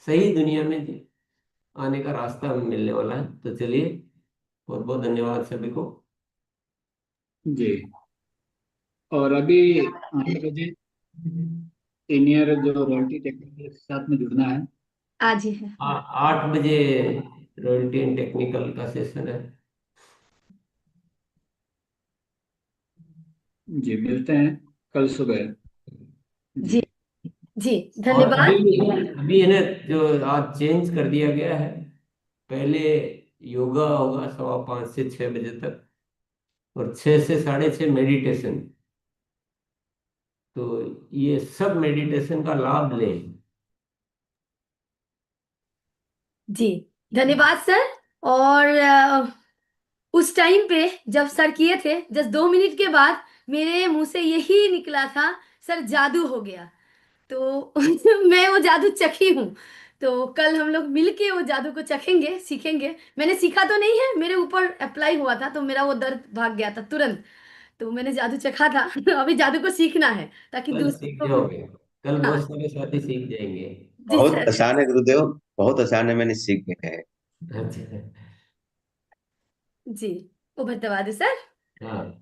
सही दुनिया में आने का रास्ता हमें मिलने वाला है। तो चलिए, बहुत बहुत धन्यवाद सभी को। जी। और अभी 8 बजे सीनियर जो रॉयल्टी टेक्निकल के साथ में जुड़ना है। आज ही है। 8 बजे रॉयल्टी एंड टेक्निकल का सेशन है। जी, मिलते हैं कल सुबह। जी। जी जी, और धन्यवाद। अभी अभी है ना, जो आज चेंज कर दिया गया है, पहले योगा होगा 5:15 से 6 बजे तक, और 6 से 6:30 मेडिटेशन। तो ये सब मेडिटेशन का लाभ लें। जी, धन्यवाद सर। और उस टाइम पे जब सर किए थे, जस्ट 2 मिनट के बाद मेरे मुंह से यही निकला था, सर जादू हो गया। तो मैं वो जादू चखी हूँ। तो कल हम लोग मिलके वो जादू को चखेंगे, सीखेंगे। मैंने सीखा तो नहीं है, मेरे ऊपर अप्लाई हुआ था, तो मेरा वो दर्द भाग गया था तुरंत। तो मैंने जादू चखा था। अभी जादू को सीखना है, ताकि कल दूसरों सीख को भी। जाओगे, कल बहुत हाँ। सारे साथी सीख जाएंगे। जी बहुत सर। आसान है गुरुदेव, बहुत आसान है, मैंने सीख गया है। अच्छा। जी, वो धन्यवाद है सर। हाँ।